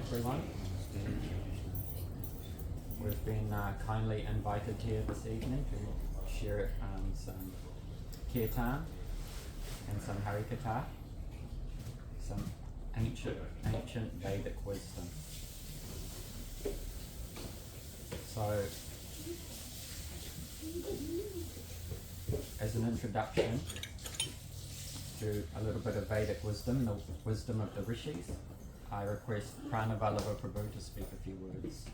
everyone. We've been kindly invited here this evening to share some kirtan and some harikatha, some ancient Vedic wisdom. So, as an introduction to a little bit of Vedic wisdom, the wisdom of the Rishis, I request Pranavallabha Prabhu to speak a few words.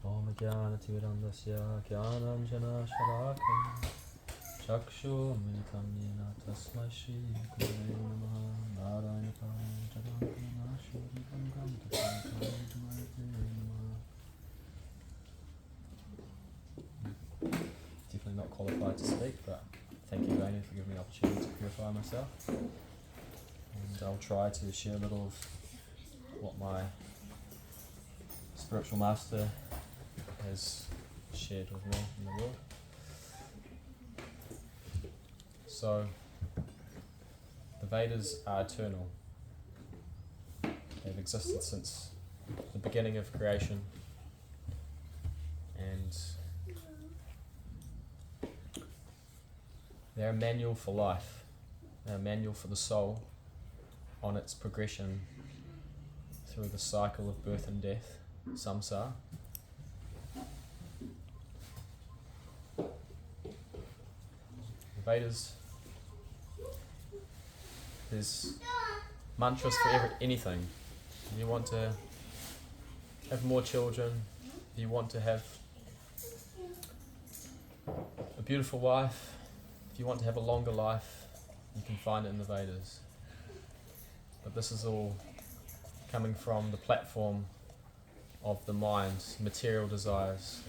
Om Jnanatirandasya Jnananjana Shalakam Chakshu Militam Yena Tasmai Shri Gurave Namaha Narayana Jadakana Shri Gangam Definitely not qualified to speak, but thank you, Rainy, for giving me the opportunity to purify myself. And I'll try to share a little of what my spiritual master has shared with me in the world. So, the Vedas are eternal. They've existed since the beginning of creation, and they're a manual for life. They're a manual for the soul on its progression through the cycle of birth and death, samsara. The Vedas, there's mantras for anything. If you want to have more children, if you want to have a beautiful wife, if you want to have a longer life, you can find it in the Vedas. But this is all coming from the platform of the mind's material desires.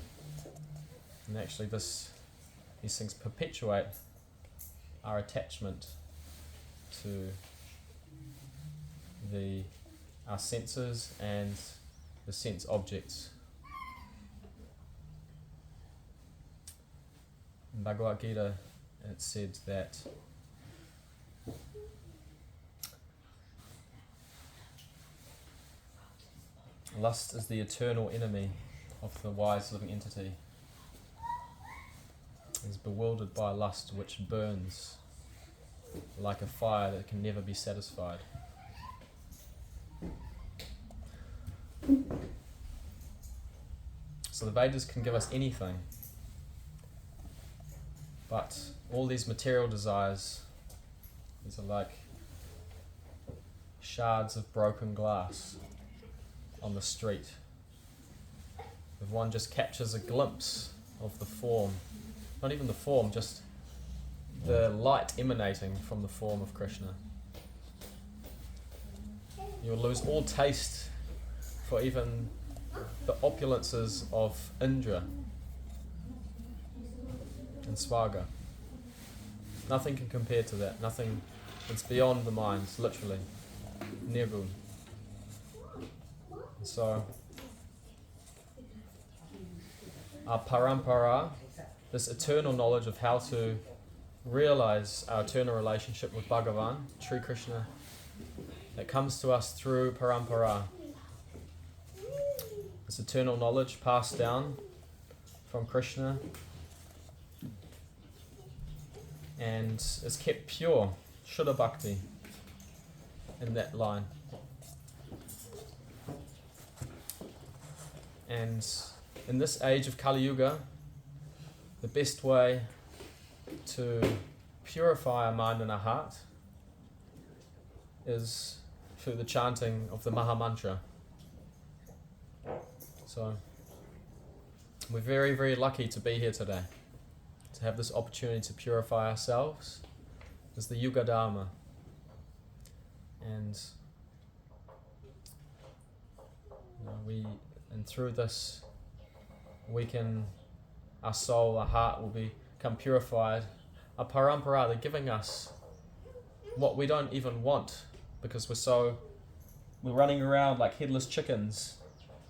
And actually these things perpetuate our attachment to our senses and the sense objects. In Bhagavad Gita it said that lust is the eternal enemy of the wise living entity. It is bewildered by lust which burns like a fire that can never be satisfied. So the Vedas can give us anything, but all these material desires, these are like shards of broken glass on the street. If one just captures a glimpse of the form, not even the form, just the light emanating from the form of Krishna, you'll lose all taste for even the opulences of Indra and Swaga. Nothing can compare to that. Nothing, it's beyond the mind, literally. Nirgun. So, our parampara, this eternal knowledge of how to realize our eternal relationship with Bhagavan, Sri Krishna, that comes to us through parampara. This eternal knowledge passed down from Krishna and is kept pure, Shuddha Bhakti, in that line. And in this age of Kali Yuga, the best way to purify our mind and our heart is through the chanting of the Maha Mantra. So, we're very, very lucky to be here today, to have this opportunity to purify ourselves as the Yuga Dharma. And and through this, our soul, our heart will become purified. Our parampara, they're giving us what we don't even want, because we're running around like headless chickens,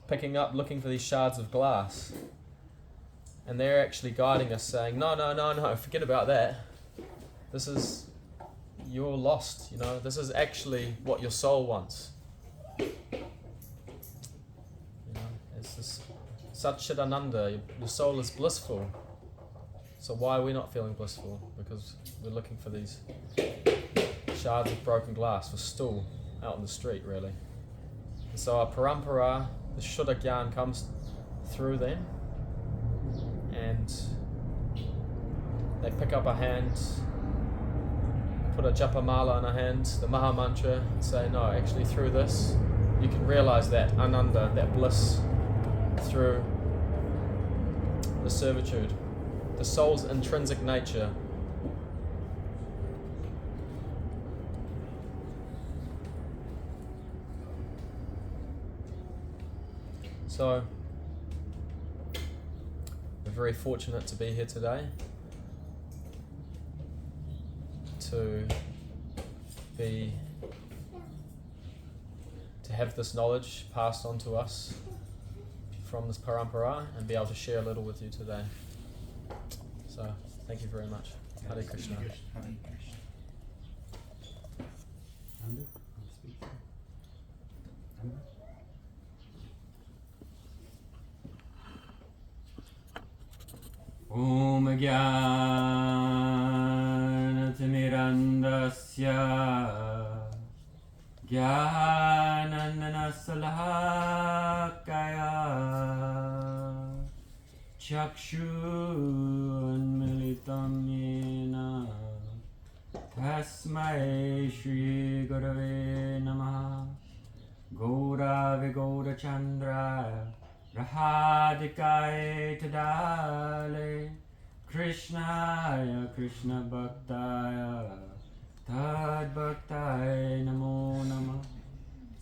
picking up, looking for these shards of glass. And they're actually guiding us, saying, no, forget about that. This is, you're lost, this is actually what your soul wants. It's this Satchidananda, your soul is blissful. So why are we not feeling blissful? Because we're looking for these shards of broken glass. We're still out in the street, really. And so our parampara, the Shuddha Gyan, comes through them, and they pick up a hand, put a japa mala in a hand, the Maha Mantra, and say, no, actually through this, you can realize that ananda, that bliss, through the servitude, the soul's intrinsic nature. So, we're very fortunate to be here today, to have this knowledge passed on to us from this parampara and be able to share a little with you today. So, thank you very much. Hare Krishna. Om Jnanatimirandasya Jnananasalakaya Chakshunmilitam yena Tasmai Shri Gurave Namaha Gaurave Gaurachandraya Rahadikaye Tadale Krishnaya Krishna Bhaktaya Tad Bhaktaya Namo Namah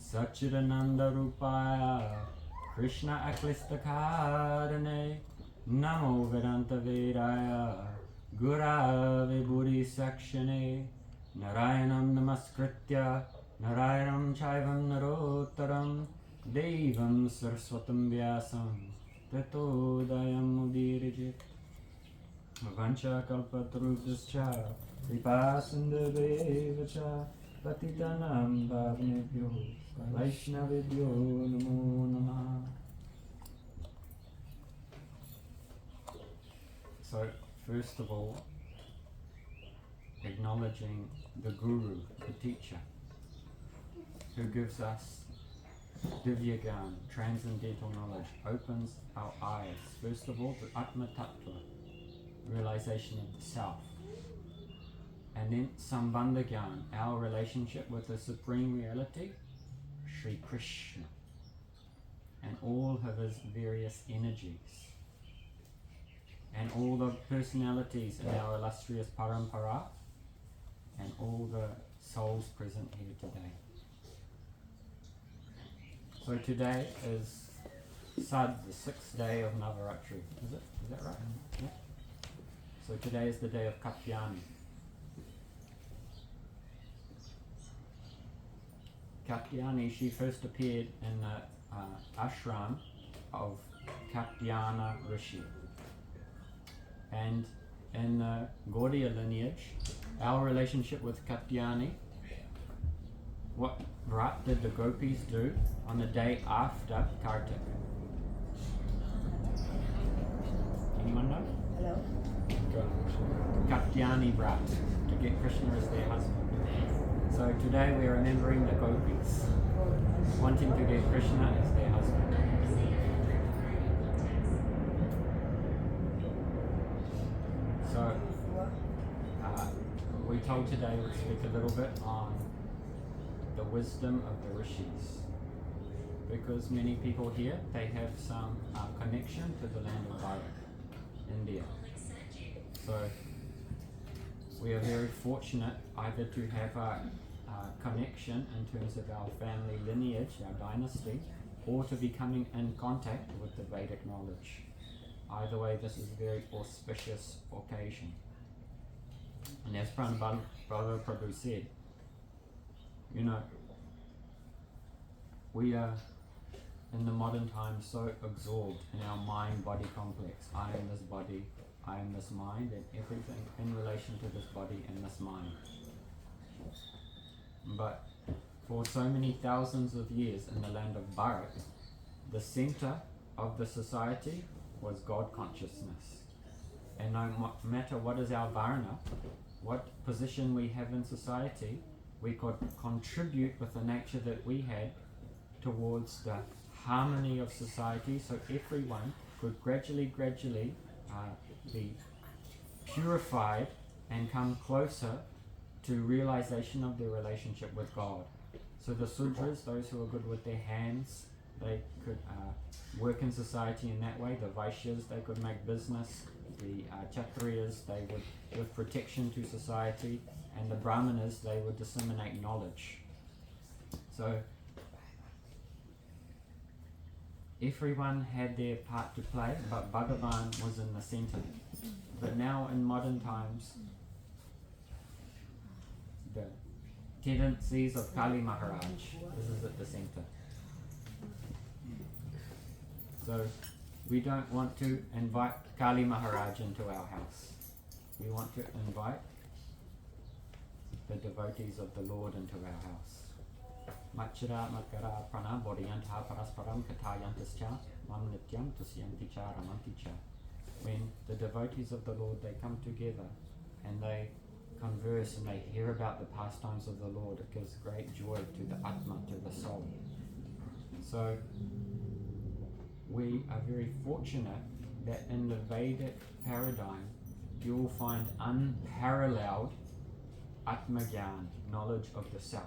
Satchidananda Rupaya Krishna Aklistakadane Namo Vedanta Vedaya Gurave Buddhi Sakshane Narayanam Namaskritya Narayanam Chaivam Narottaram Devam Saraswatam Vyasam Tato Dayam Udirajit Vancha Kalpatarubhascha Kripasindavevacha Patitanam Bhavnebhyo Vaishnavibhyo Namo Namah. So, first of all, acknowledging the Guru, the teacher, who gives us Divya Gyan, transcendental knowledge, opens our eyes, first of all, to Atma Tattva, realization of the self. And then Sambandha Gyan, our relationship with the Supreme Reality, Sri Krishna, and all of his various energies, and all the personalities in our illustrious parampara, and all the souls present here today. So today is Sad, the 6th day of Navaratri. Is that right? Yeah. So today is the day of Katyani. Katyani, she first appeared in the ashram of Katyana Rishi. And in the Gaudiya lineage, our relationship with Katyani, what vrat did the gopis do on the day after Kartik? Anyone know? Hello? Katyani vrat, to get Krishna as their husband. So today we are remembering the gopis, wanting to get Krishna as their husband. So we told today we'll speak a little bit on the wisdom of the Rishis, because many people here, they have some connection to the land of Vedic, India. So we are very fortunate either to have a connection in terms of our family lineage, our dynasty, or to be coming in contact with the Vedic knowledge. Either way, this is a very auspicious occasion. And as Brother Prabhu said, we are in the modern times so absorbed in our mind-body complex. I am this body, I am this mind, and everything in relation to this body and this mind. But for so many thousands of years in the land of Barak, the center of the society was God consciousness. And no matter what is our varna, what position we have in society, we could contribute with the nature that we had towards the harmony of society, so everyone could gradually be purified and come closer to realization of their relationship with God. So the Sudras, those who are good with their hands, they could work in society in that way. The Vaishyas, they could make business. The Kshatriyas, they would give protection to society. And the Brahmanas, they would disseminate knowledge. So everyone had their part to play, but Bhagavan was in the center. But now in modern times, the tendencies of Kali Maharaj, this is at the center. So we don't want to invite Kali Maharaj into our house. We want to invite the devotees of the Lord into our house. Machira Makara Pranam Bodhiyantha Parasparam Katayantascha Mam Nityam Tusyanticha Ramanticha. When the devotees of the Lord, they come together and they converse and they hear about the pastimes of the Lord, it gives great joy to the Atma, to the soul. So we are very fortunate that in the Vedic paradigm you will find unparalleled Atma Gyan, knowledge of the self.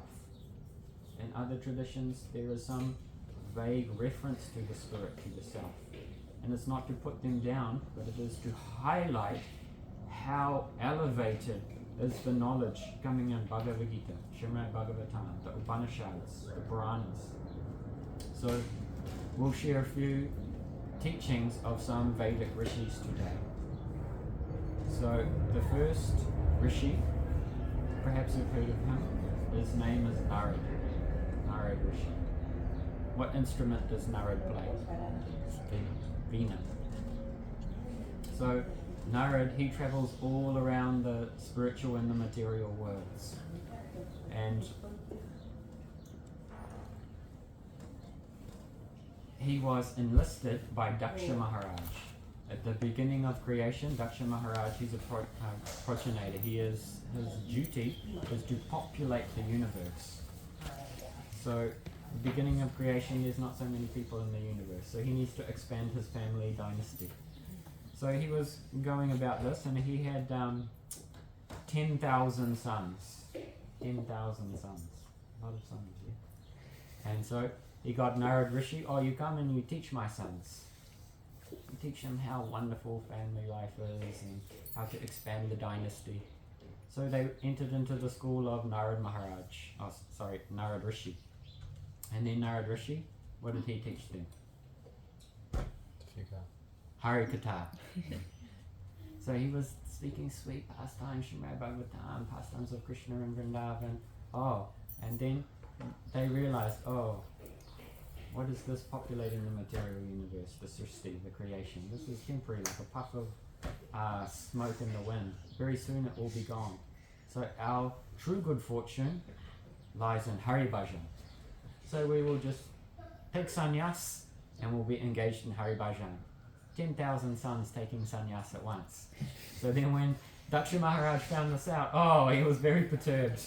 In other traditions there is some vague reference to the spirit, to the self. And it's not to put them down, but it is to highlight how elevated is the knowledge coming in Bhagavad Gita, Srimad Bhagavatam, the Upanishads, the Puranas. So we'll share a few teachings of some Vedic Rishis today. So the first Rishi, perhaps you've heard of him, his name is Narad, Narad Rishi. What instrument does Narad play? The Veena. So Narad, he travels all around the spiritual and the material worlds. And he was enlisted by Daksha Maharaj. At the beginning of creation, Daksha Maharaj, he's a progenitor. His duty is to populate the universe. So the beginning of creation, there's not so many people in the universe. So he needs to expand his family dynasty. So he was going about this, and he had 10,000 sons. 10,000 sons. A lot of sons, yeah. And so he got Narad Rishi, oh, you come and you teach my sons. You teach them how wonderful family life is and how to expand the dynasty. So they entered into the school of Narad Maharaj. Narad Rishi. And then Narad Rishi, what did he teach them? Hari Katha. So he was speaking sweet pastimes, Srimad Bhagavatam, pastimes of Krishna and Vrindavan. Oh, and then they realized, oh, what is this populating the material universe, the Srishti, the creation? This is temporary, like a puff of smoke in the wind. Very soon it will be gone. So our true good fortune lies in Hari Bhajan. So we will just take sannyas and we'll be engaged in Hari Bhajan. 10,000 sons taking sannyas at once. So then when Daksha Maharaj found this out, oh, he was very perturbed.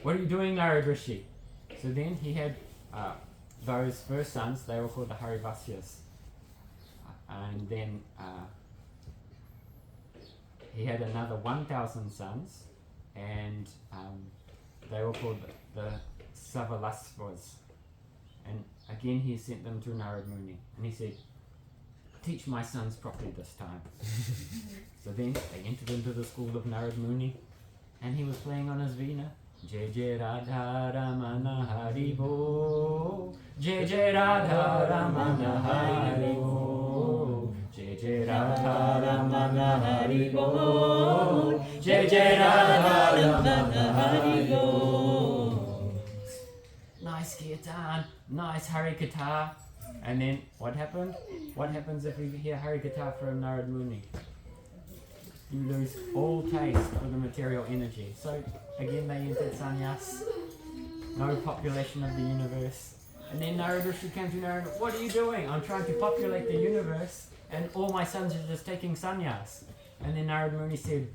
What are you doing, Narad Rishi? So then he had those first sons, they were called the Harivasyas. And then he had another 1,000 sons, and they were called the Savalasvas. And again he sent them to Narad Muni, and he said, teach my sons properly this time. So then they entered into the school of Narad Muni, and he was playing on his veena. Jai Jai Radha Ramana Hari Bo, Jai Jai Radha Ramana Hari Bo, Jai Jai Radha Ramana Hari Bo, Jai Jai Radha Ramana Hari Bo. Nice kirtan, nice Harikatha. And then what happened? What happens if you hear Harikatha from Narad Muni? You lose all taste for the material energy. So again they entered sannyas, no population of the universe. And then Narad Rishi came to Narad, what are you doing? I'm trying to populate the universe and all my sons are just taking sannyas. And then Narad Muni said,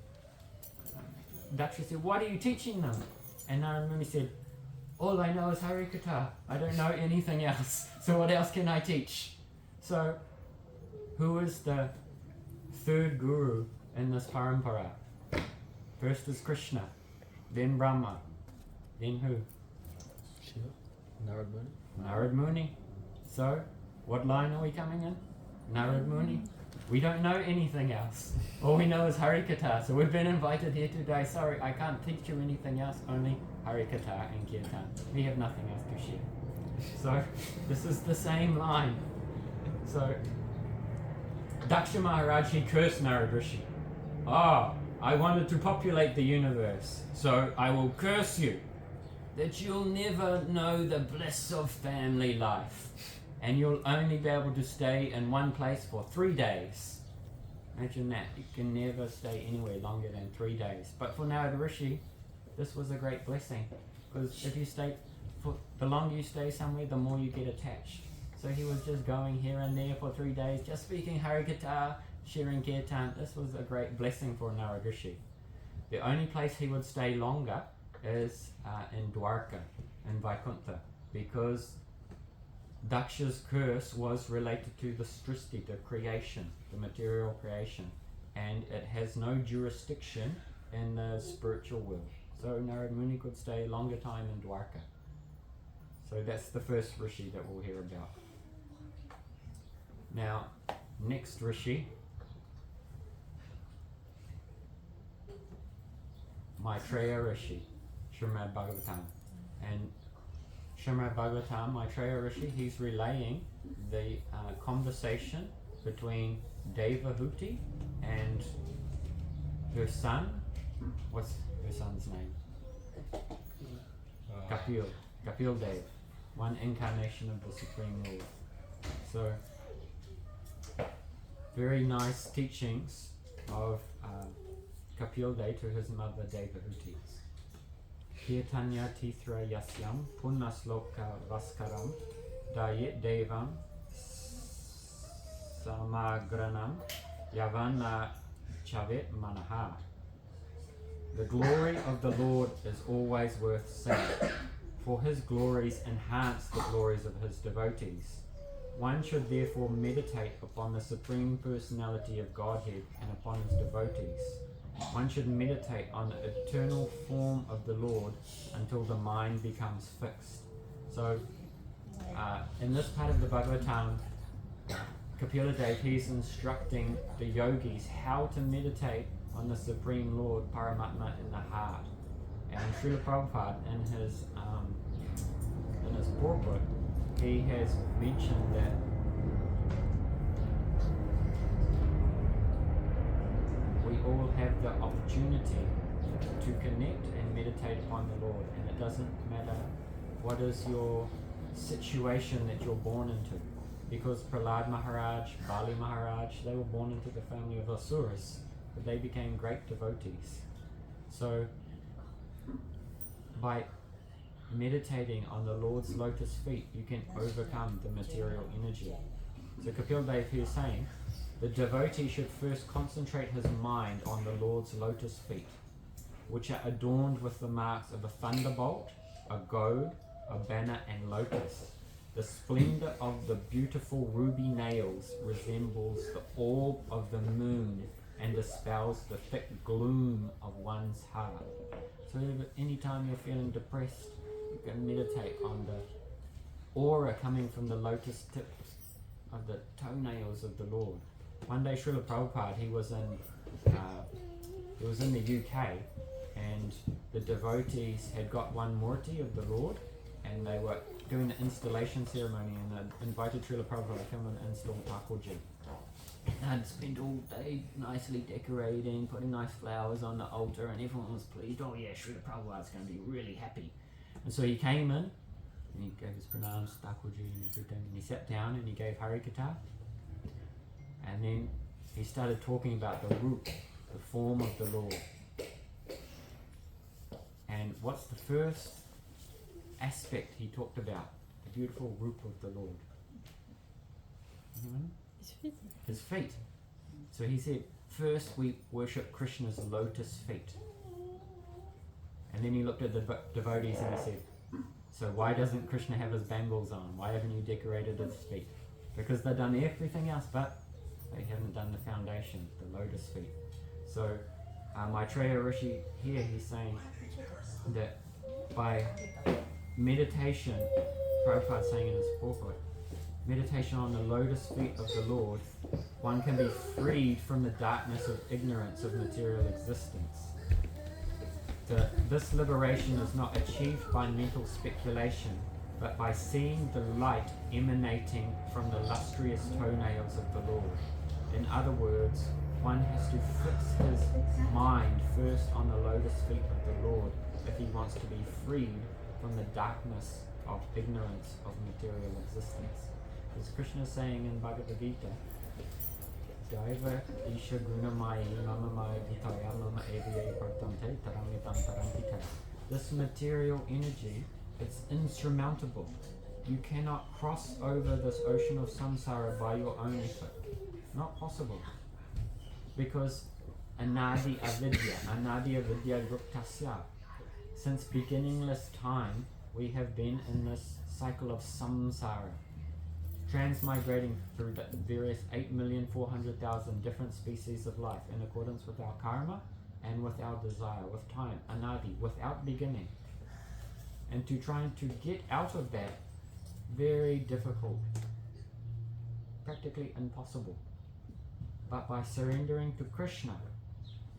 Daksha said, what are you teaching them? And Narad Muni said, all I know is Harikatha. I don't know anything else. So what else can I teach? So who is the third guru in this parampara? First is Krishna, then Brahma, then who? Shiva. Narad Muni. Narad Muni. So what line are we coming in? Narad Muni. We don't know anything else. All we know is Harikatha. So we've been invited here today. Sorry, I can't teach you anything else, only Harikatha and Kirtan. We have nothing else to share. So this is the same line. So Daksha Maharaj, he cursed Narad Rishi. I wanted to populate the universe, so I will curse you, that you'll never know the bliss of family life. And you'll only be able to stay in one place for 3 days. Imagine that. You can never stay anywhere longer than 3 days. But for Narad Rishi, this was a great blessing. Because if you stay, the longer you stay somewhere, the more you get attached. So he was just going here and there for 3 days, just speaking Harikatha, sharing Kirtan. This was a great blessing for Narad Rishi. The only place he would stay longer is in Dwarka, in Vaikuntha, because Daksha's curse was related to the srishti, the creation, the material creation, and it has no jurisdiction in the spiritual world. So Narad Muni could stay longer time in Dwarka. So that's the first Rishi that we'll hear about. Now, next Rishi, Maitreya Rishi, Srimad Bhagavatam. And Srimad Bhagavatam, Maitreya Rishi, he's relaying the conversation between Devahuti and her son. What's her son's name? Kapil Dev, one incarnation of the Supreme Lord. So, very nice teachings of Kapil Dev to his mother Devahuti. Kirtanya Tithra Yasyam Punasloka Vaskaram Dayit Devam Samagranam Yavana Chavit Manaha. The glory of the Lord is always worth seeing, for his glories enhance the glories of his devotees. One should therefore meditate upon the Supreme Personality of Godhead and upon his devotees. One should meditate on the eternal form of the Lord until the mind becomes fixed. So, in this part of the Bhagavatam, Kapila Dev, he's instructing the yogis how to meditate on the Supreme Lord, Paramatma, in the heart. And Srila Prabhupada, in his purport, he has mentioned that we all have the opportunity to connect and meditate upon the Lord, and it doesn't matter what is your situation that you're born into, because Prahlad Maharaj, Bali Maharaj, they were born into the family of Asuras, but they became great devotees. So by meditating on the Lord's lotus feet, you can overcome the material energy. So Kapil Dev here is saying, the devotee should first concentrate his mind on the Lord's lotus feet, which are adorned with the marks of a thunderbolt, a goad, a banner and lotus. The splendor of the beautiful ruby nails resembles the orb of the moon and dispels the thick gloom of one's heart. So anytime you're feeling depressed, you can meditate on the aura coming from the lotus tips of the toenails of the Lord. One day Srila Prabhupada, he was in the UK, and the devotees had got one murti of the Lord, and they were doing the installation ceremony, and they invited Srila Prabhupada to come and install Thakurji. I'd spent all day nicely decorating, putting nice flowers on the altar, and everyone was pleased. Oh yeah, Srila Prabhupada's going to be really happy. And so he came in, And he gave his pranams, Thakurji and everything. And he sat down and he gave Harikatha. And then he started talking about the root, the form of the Lord. And what's the first aspect he talked about? The beautiful root of the Lord. Anyone? His feet. His feet. So he said, first we worship Krishna's lotus feet. And then he looked at the devotees and he said, so why doesn't Krishna have his bangles on? Why haven't you decorated his feet? Because they've done everything else, but they haven't done the foundation, the lotus feet. So Maitreya Rishi here, he's saying that by meditation, Prabhupada's saying in his purport, meditation on the lotus feet of the Lord, one can be freed from the darkness of ignorance of material existence. This liberation is not achieved by mental speculation, but by seeing the light emanating from the lustrous toenails of the Lord. In other words, one has to fix his mind first on the lotus feet of the Lord if he wants to be freed from the darkness of ignorance of material existence. As Krishna is saying in Bhagavad Gita, Daiva Isha Gunamai Mama Maya Vitaya Mama Eviya Partante Taramitam Tarantita. This material energy, it's insurmountable. You cannot cross over this ocean of samsara by your own effort. Not possible. Because Anadi Avidya Gruptasya. Since beginningless time, we have been in this cycle of samsara, transmigrating through the various 8,400,000 different species of life in accordance with our karma and with our desire, with time, anadi, without beginning. And to trying to get out of that, very difficult, practically impossible. But by surrendering to Krishna,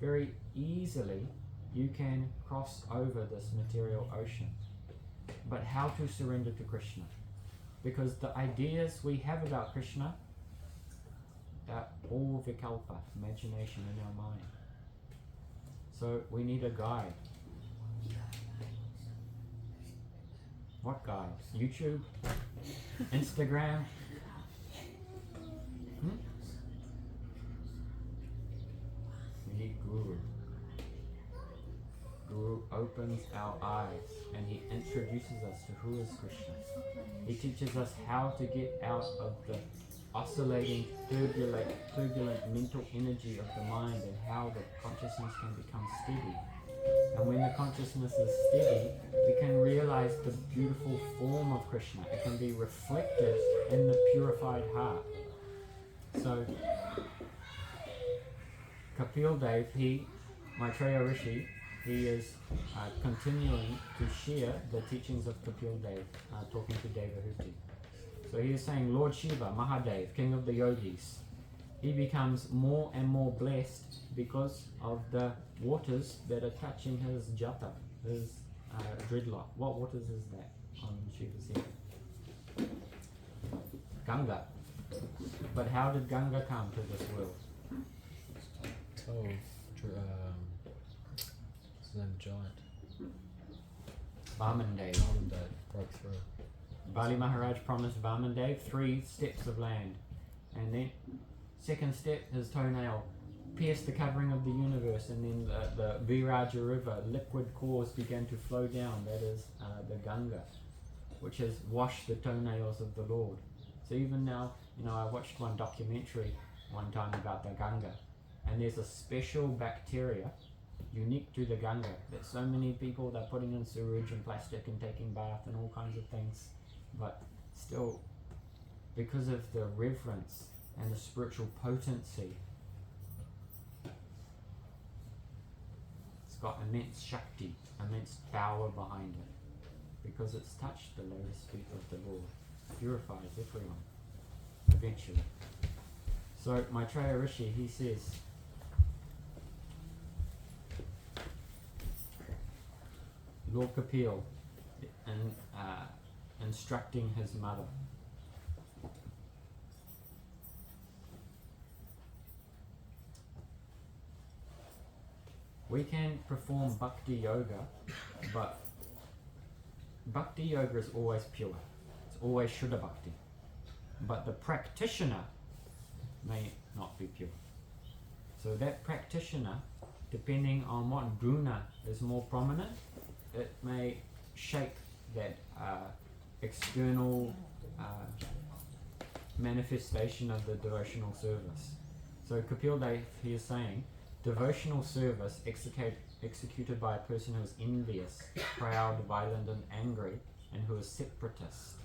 very easily you can cross over this material ocean. But how to surrender to Krishna? Because the ideas we have about Krishna are all vikalpa, imagination in our mind. So we need a guide. What guide? YouTube? Instagram? We need Guru. Guru opens our eyes and he introduces us to who is Krishna. He teaches us how to get out of the oscillating, turbulent mental energy of the mind and how the consciousness can become steady. And when the consciousness is steady, we can realize the beautiful form of Krishna. It can be reflected in the purified heart. So, Kapil Dev, Maitreya Rishi, he is continuing to share the teachings of Kapil Dev, talking to Devahuti. So he is saying, Lord Shiva, Mahadev, king of the yogis, he becomes more and more blessed because of the waters that are touching his jata, his dreadlock. What waters is that on Shiva's head? Ganga. But how did Ganga come to this world? His name giant. Vamandev. Vamandev broke through. Bali Maharaj promised Vamandev 3 steps of land. And then, second step, his toenail pierced the covering of the universe, and then the Viraja river, liquid cores began to flow down. That is the Ganga, which has washed the toenails of the Lord. So even now, I watched one documentary one time about the Ganga, and there's a special bacteria unique to the Ganga that so many people, they're putting in sewage and plastic and taking bath and all kinds of things, but still, because of the reverence and the spiritual potency, it's got immense shakti, immense power behind it, because it's touched the lotus feet of the Lord. Purifies everyone eventually. So Maitreya Rishi, he says, Lord Kapil, instructing his mother, we can perform bhakti yoga, but bhakti yoga is always pure. It's always Shuddha bhakti. But the practitioner may not be pure. So that practitioner, depending on what guna is more prominent, it may shape that external manifestation of the devotional service. So Kapil Dev, he is saying, devotional service executed by a person who is envious, proud, violent and angry, and who is separatist,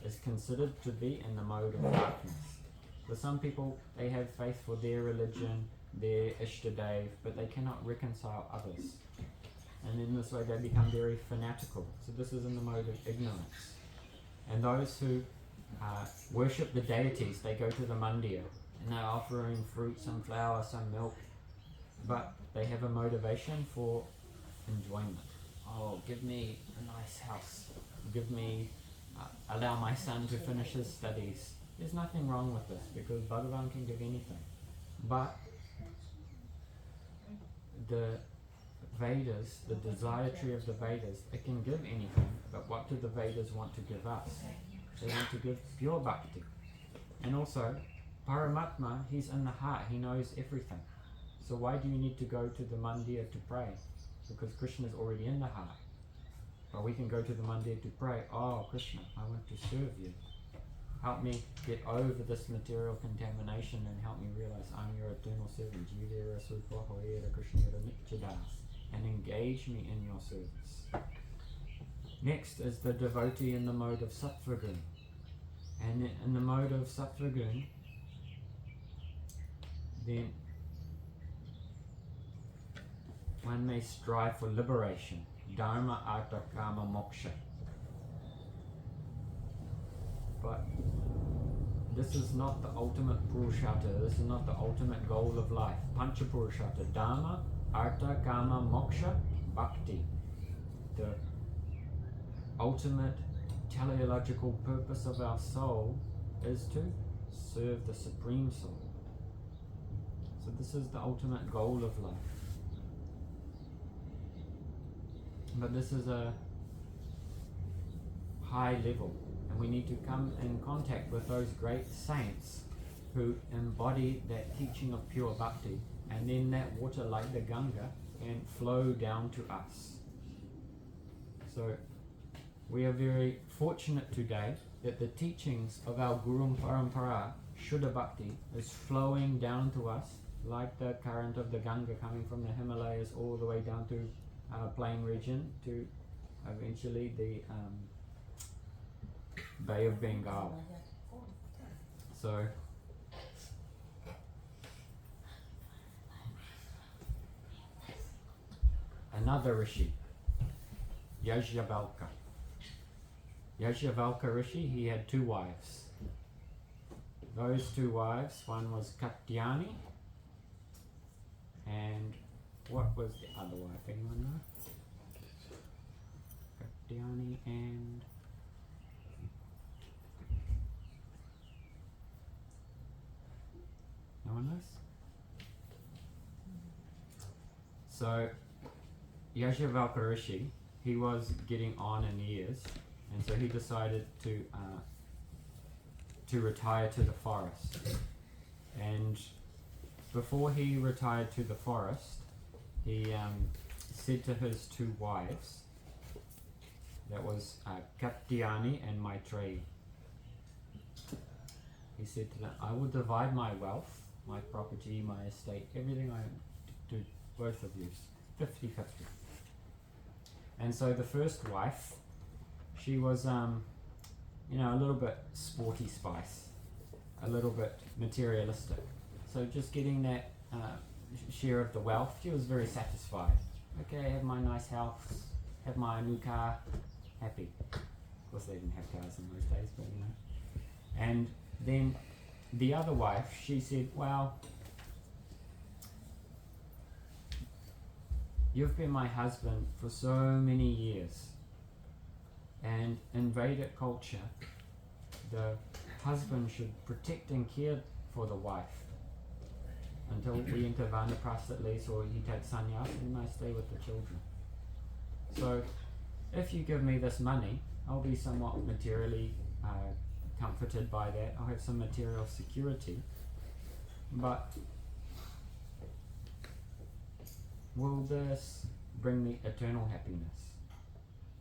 is considered to be in the mode of darkness. For some people, they have faith for their religion, their Ishtadev, but they cannot reconcile others. And in this way they become very fanatical. So this is in the mode of ignorance. And those who worship the deities, they go to the mandir and they're offering fruit, some flour, some milk, but they have a motivation for enjoyment. Oh, give me a nice house. Give me, allow my son to finish his studies. There's nothing wrong with this because Bhagavan can give anything. But the Vedas, the desire tree of the Vedas, it can give anything, but what do the Vedas want to give us? They want to give pure bhakti. And also, Paramatma, he's in the heart, he knows everything. So why do you need to go to the mandir to pray? Because Krishna is already in the heart. But we can go to the mandir to pray, oh Krishna, I want to serve you. Help me get over this material contamination and help me realize I'm your eternal servant. And engage me in your service. Next is the devotee in the mode of Sattvagun. And in the mode of Sattvagun, then one may strive for liberation. Dharma, Artha, Kama, Moksha. But this is not the ultimate Purushata. This is not the ultimate goal of life. Pancha Purushata. Dharma, Artha, Kama, Moksha, Bhakti. The ultimate teleological purpose of our soul is to serve the Supreme Soul. So this is the ultimate goal of life. But this is a high level. And we need to come in contact with those great saints who embody that teaching of pure bhakti, and then that water like the Ganga can flow down to us. So we are very fortunate today that the teachings of our Guru Parampara, Shuddha Bhakti, is flowing down to us like the current of the Ganga coming from the Himalayas all the way down to our plain region to eventually the Bay of Bengal. So another Rishi, Yajnavalkya. Yajnavalkya Rishi, he had two wives. Those two wives, one was Katyani, and what was the other wife? Anyone know? Katyani and no one knows? So Yajnavalkya Rishi, he was getting on in years, and so he decided to retire to the forest. And before he retired to the forest, he said to his two wives, that was Katyani and Maitreyi, he said to them, I will divide my wealth, my property, my estate, everything I own to both of you, 50-50. And so the first wife, she was a little bit sporty spice, a little bit materialistic. So just getting that share of the wealth, she was very satisfied. Okay, I have my nice house, have my new car, happy. Of course they didn't have cars in those days, but you know. And then the other wife, she said, well, you've been my husband for so many years. And in Vedic culture, the husband should protect and care for the wife until we enter Vanaprastha at least, or he takes sannyas, and I stay with the children. So if you give me this money, I'll be somewhat materially comforted by that. I'll have some material security. But will this bring me eternal happiness?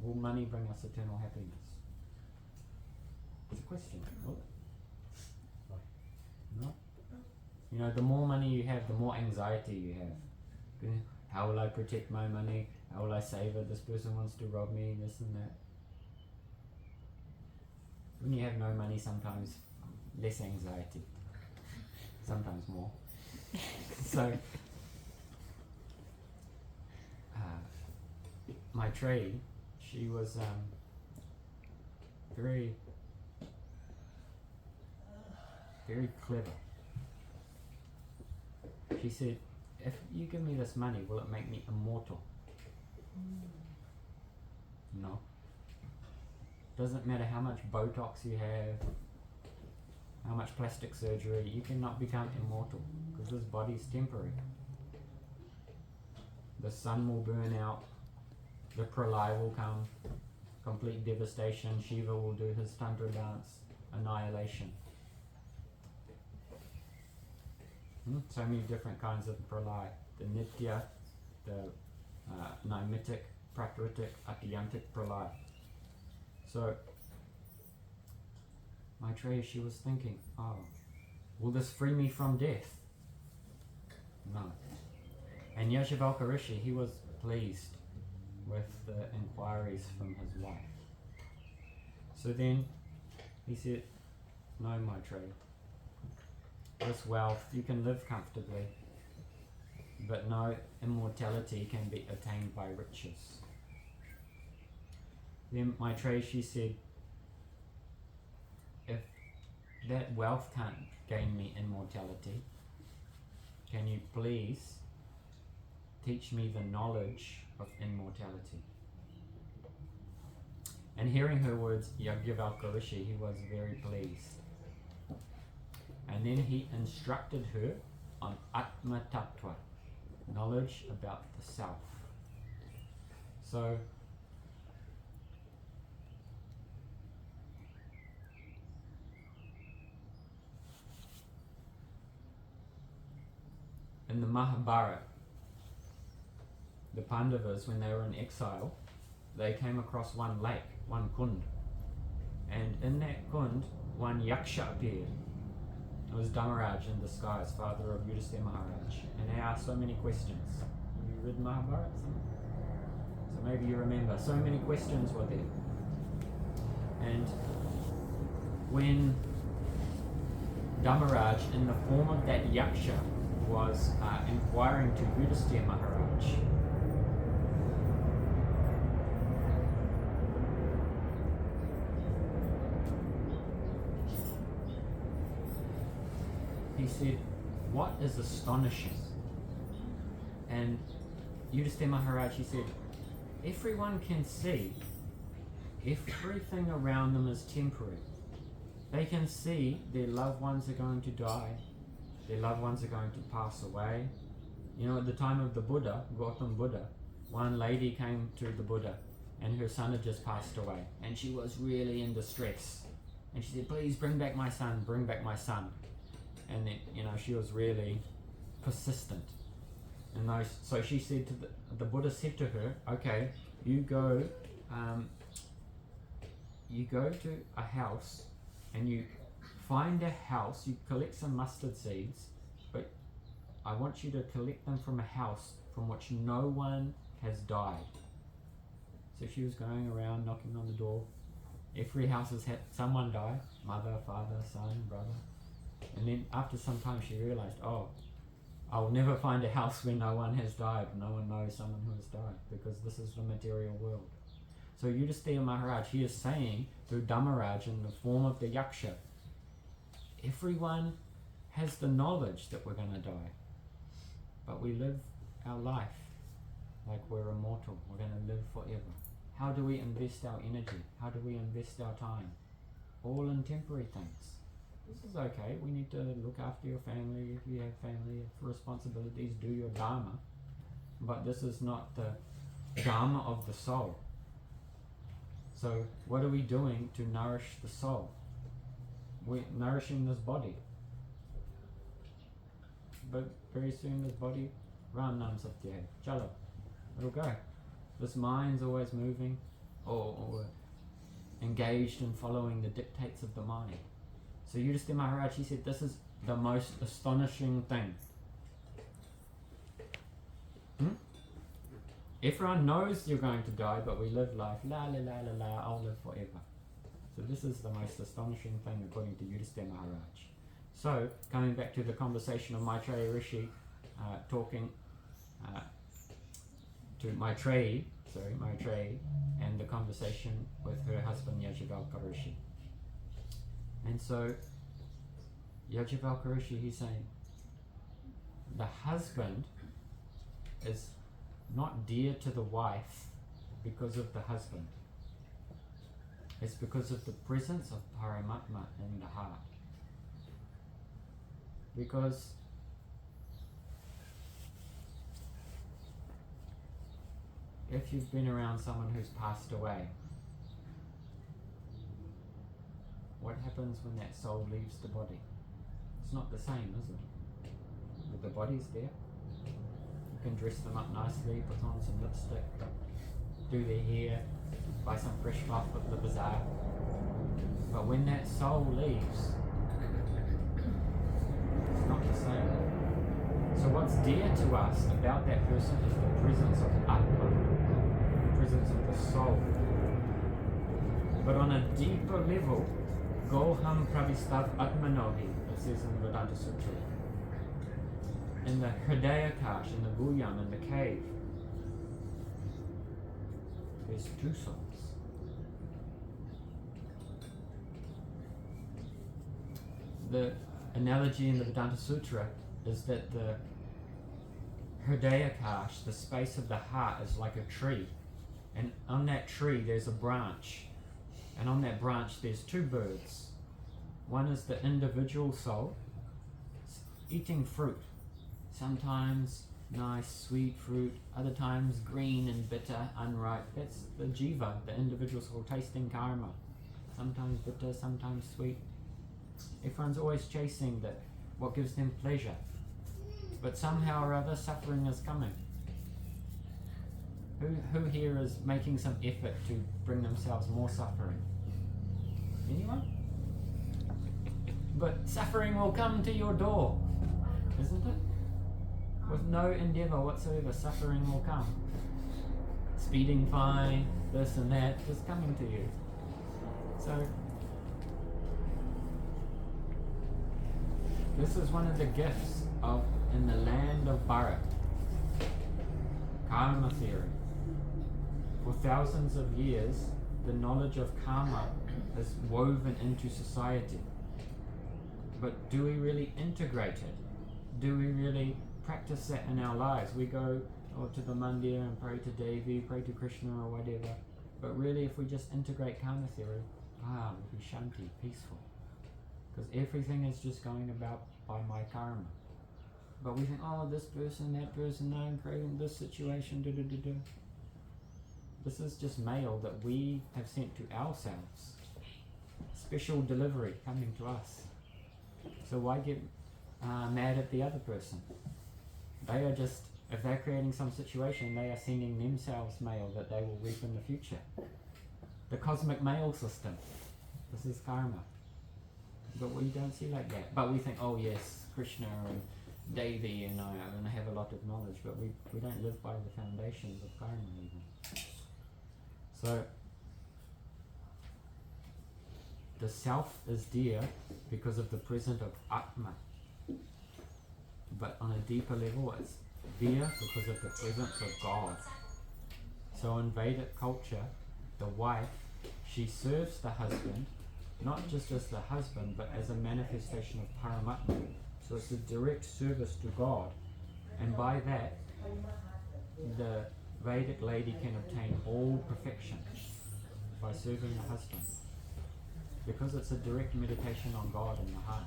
Will money bring us eternal happiness? It's a question, will it? No? You know, the more money you have, the more anxiety you have. How will I protect my money? How will I save it? This person wants to rob me, this and that. When you have no money, sometimes less anxiety. Sometimes more. So, my trade, she was very clever. She said, if you give me this money, will it make me immortal? No. Doesn't matter how much Botox you have, how much plastic surgery, you cannot become immortal because this body is temporary. The sun will burn out, the pralaya will come, complete devastation, Shiva will do his tantra dance, annihilation. So many different kinds of pralaya, the nitya, the naimitic, prakritic, atyantic pralaya. So, Maitreya, she was thinking, oh, will this free me from death? No. And Yajnavalkya Rishi, he was pleased with the inquiries from his wife. So then he said, no, Maitreya, this wealth, you can live comfortably, but no immortality can be attained by riches. Then Maitreya, she said, if that wealth can't gain me immortality, can you please teach me the knowledge of immortality? And hearing her words, Yajnavalkya Rishi, he was very pleased. And then he instructed her on Atma Tattva, knowledge about the self. So, in the Mahabharata, the Pandavas, when they were in exile, they came across one lake, one kund. And in that kund, one yaksha appeared. It was Dharmaraj in disguise, father of Yudhisthira Maharaj. And they asked so many questions. You read Mahabharata? So maybe you remember. So many questions were there. And when Dharmaraj, in the form of that yaksha, was inquiring to Yudhisthira Maharaj, he said, what is astonishing? And Yudhisthira Maharaj, he said, everyone can see everything around them is temporary. They can see their loved ones are going to die, their loved ones are going to pass away. You know, at the time of the Buddha, Gautam Buddha, one lady came to the Buddha and her son had just passed away and she was really in distress. And she said, please bring back my son, bring back my son. And then, you know, she was really persistent. And so she said to the Buddha said to her, okay, you go to a house and you find a house, you collect some mustard seeds, but I want you to collect them from a house from which no one has died. So she was going around knocking on the door. Every house has had someone die, mother, father, son, brother. And then after some time she realized, oh, I will never find a house where no one has died, no one knows someone who has died, because this is the material world. So Yudhisthira Maharaj, he is saying through Dhammaraj in the form of the yaksha, everyone has the knowledge that we're going to die, but we live our life like we're immortal, we're going to live forever. How do we invest our energy? How do we invest our time? All in temporary things. This is okay, we need to look after your family, if you have family, if responsibilities, do your dharma, but this is not the dharma of the soul. So what are we doing to nourish the soul? We're nourishing this body. But very soon this body, Ram Nam Satya, Chalo, it'll go. This mind's always moving or engaged in following the dictates of the mind. So Yudhisthira Maharaj, he said, this is the most astonishing thing. Everyone knows you're going to die, but we live life, la la la la la, I'll live forever. So this is the most astonishing thing according to Yudhisthira Maharaj. So, coming back to the conversation of Maitreya Rishi talking to Maitreyi, and the conversation with her husband Yajnavalkya Rishi. And so, Yajnavalkya Rishi, he's saying, the husband is not dear to the wife because of the husband. It's because of the presence of Paramatma in the heart. Because if you've been around someone who's passed away, what happens when that soul leaves the body? It's not the same, is it? But the body's there. You can dress them up nicely, put on some lipstick, do their hair, buy some fresh cloth at the bazaar. But when that soul leaves, it's not the same. So what's dear to us about that person is the presence of Atma, the presence of the soul. But on a deeper level, Goham Pravistav Atmanohi, it says in the Vedanta Sutra, in the Hridayakash, in the Guyam, in the cave, there's two souls. The analogy in the Vedanta Sutra is that the Hridayakash, the space of the heart, is like a tree. And on that tree there's a branch. And on that branch there's two birds. One is the individual soul, eating fruit. Sometimes nice, sweet fruit, other times green and bitter, unripe. That's the jiva, the individual soul, tasting karma. Sometimes bitter, sometimes sweet. Everyone's always chasing what gives them pleasure. But somehow or other, suffering is coming. Who here is making some effort to bring themselves more suffering? Anyone? But suffering will come to your door, isn't it? With no endeavour whatsoever, suffering will come. Speeding fine, this and that, just coming to you. So, this is one of the gifts in the land of Bharat, karma theory. For thousands of years, the knowledge of karma is woven into society. But do we really integrate it? Do we really practice that in our lives? We go to the mandir and pray to Devi, pray to Krishna or whatever. But really, if we just integrate karma theory, we'll be shanti, peaceful. Because everything is just going about by my karma. But we think, this person, that person, no, I'm creating this situation, do. This is just mail that we have sent to ourselves. Special delivery coming to us. So why get mad at the other person? They are just, if they're creating some situation, they are sending themselves mail that they will reap in the future. The cosmic mail system. This is karma. But we don't see like that. But we think, yes, Krishna and Devi and I have a lot of knowledge, but we don't live by the foundations of karma even. So, the self is dear because of the presence of Atma. But on a deeper level, it's dear because of the presence of God. So in Vedic culture, the wife, she serves the husband, not just as the husband, but as a manifestation of Paramatma. So it's a direct service to God. And by that, the Vedic lady can obtain all perfection by serving the husband. Because it's a direct meditation on God in the heart.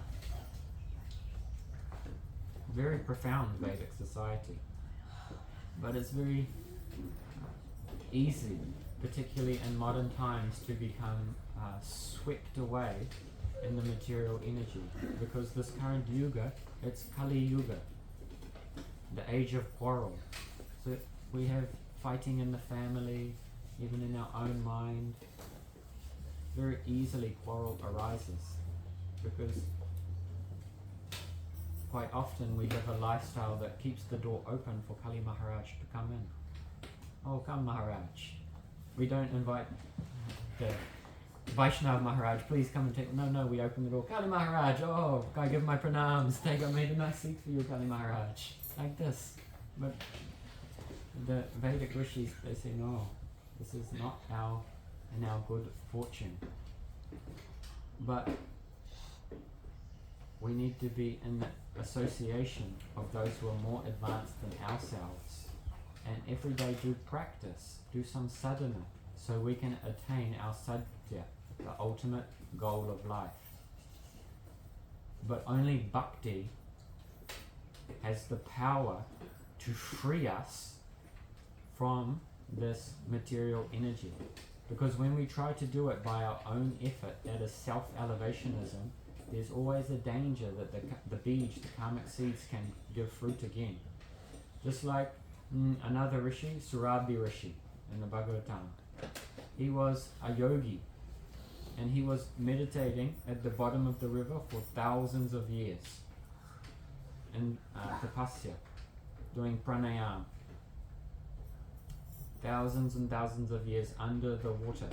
Very profound Vedic society. But it's very easy particularly in modern times, to become swept away in the material energy, because this current yuga, it's Kali Yuga, the age of quarrel. So we have fighting in the family, even in our own mind. Very easily quarrel arises, because quite often we live a lifestyle that keeps the door open for Kali Maharaj to come in. Oh, come Maharaj. We don't invite the Vaishnav Maharaj, please come and take. No, we open the door. Kali Maharaj, oh, can I give my pranams? Take, I made a nice seat for you, Kali Maharaj. Like this. But the Vedic Rishis, they say, no, this is not in our good fortune. But we need to be in the association of those who are more advanced than ourselves. And every day do practice, do some sadhana, so we can attain our sadhya, the ultimate goal of life. But only bhakti has the power to free us from this material energy. Because when we try to do it by our own effort, that is self-elevationism, there's always a danger that the bij, the karmic seeds, can give fruit again. Just like another Rishi, Surabhi Rishi, in the Bhagavatam. He was a yogi, and he was meditating at the bottom of the river for thousands of years in tapasya, doing pranayam. Thousands and thousands of years under the water.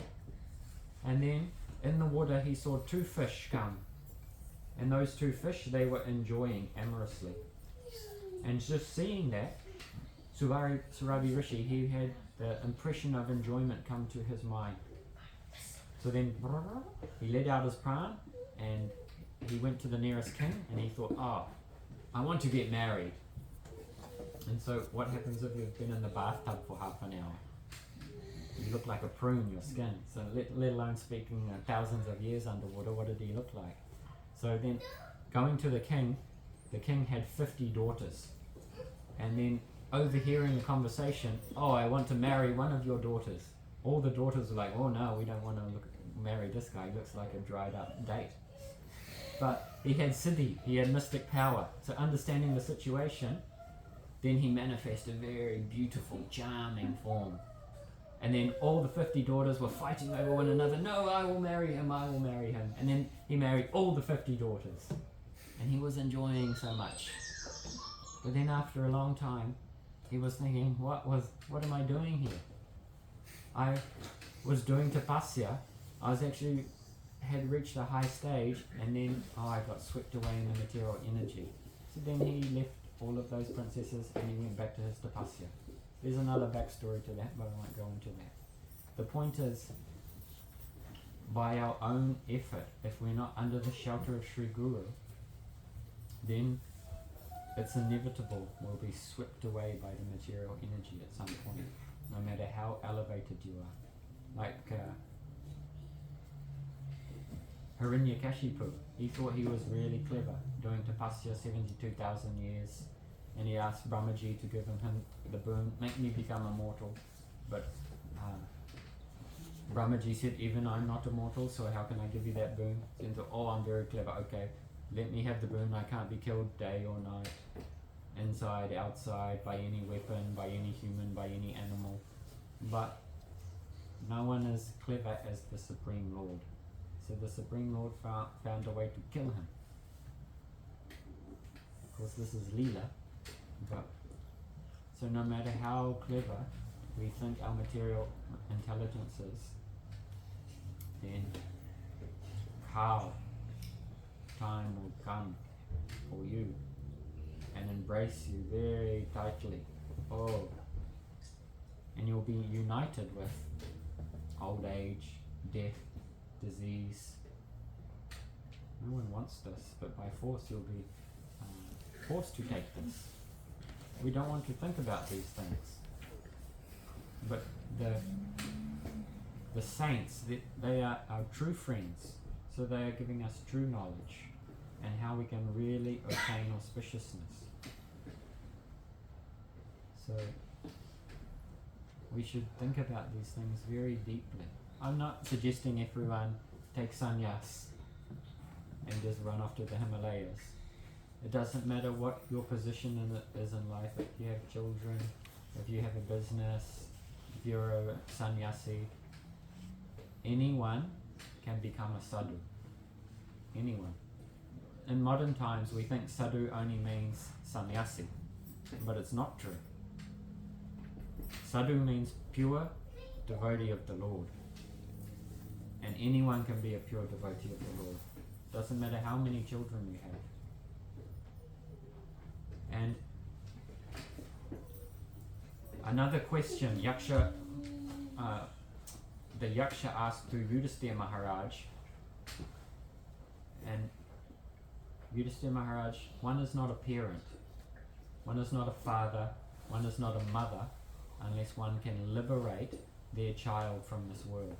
And then in the water he saw two fish come. And those two fish they were enjoying amorously. And just seeing that, Surabhi Rishi, he had the impression of enjoyment come to his mind. So then he let out his pran and he went to the nearest king and he thought, oh, I want to get married. And so what happens if you've been in the bathtub for half an hour? You look like a prune, your skin. So let alone speaking thousands of years underwater, what did he look like? So then going to the king had 50 daughters. And then overhearing the conversation, oh, I want to marry one of your daughters. All the daughters were like, oh no, we don't want to marry this guy, he looks like a dried up date. But he had siddhi, he had mystic power. So understanding the situation, then he manifested a very beautiful, charming form. And then all the 50 daughters were fighting over one another. No, I will marry him, I will marry him. And then he married all the 50 daughters. And he was enjoying so much. But then after a long time, he was thinking, what am I doing here? I was doing tapasya. I was actually had reached a high stage, and then I got swept away in the material energy. So then he left all of those princesses and he went back to his tapasya. There's another backstory to that, but I won't go into that. The point is, by our own effort, if we're not under the shelter of Sri Guru, then it's inevitable we'll be swept away by the material energy at some point, no matter how elevated you are. Like Hiranyakashipu, he thought he was really clever, doing tapasya 72,000 years, and he asked Brahmaji to give him the boon, make me become immortal. But Brahmaji said, even I'm not immortal, so how can I give you that boon? So he thought, oh, I'm very clever, okay, let me have the boon, I can't be killed day or night, inside, outside, by any weapon, by any human, by any animal. But no one is clever as the Supreme Lord. So the Supreme Lord found a way to kill him. Of course, this is Leela. But so no matter how clever we think our material intelligence is, then how time will come for you and embrace you very tightly. Oh, and you'll be united with old age, death, disease. No one wants this, but by force you'll be forced to take this. We don't want to think about these things. But the saints, they are our true friends. So they are giving us true knowledge and how we can really attain auspiciousness. So we should think about these things very deeply. I'm not suggesting everyone take sannyas and just run off to the Himalayas. It doesn't matter what your position is in life. If you have children, if you have a business, if you're a sannyasi, anyone can become a sadhu. Anyone. In modern times, we think sadhu only means sannyasi, but it's not true. Sadhu means pure devotee of the Lord. And anyone can be a pure devotee of the Lord. Doesn't matter how many children you have. And another question, the Yaksha asked to Yudhisthira Maharaj, and Yudhisthira Maharaj, one is not a parent, one is not a father, one is not a mother, unless one can liberate their child from this world.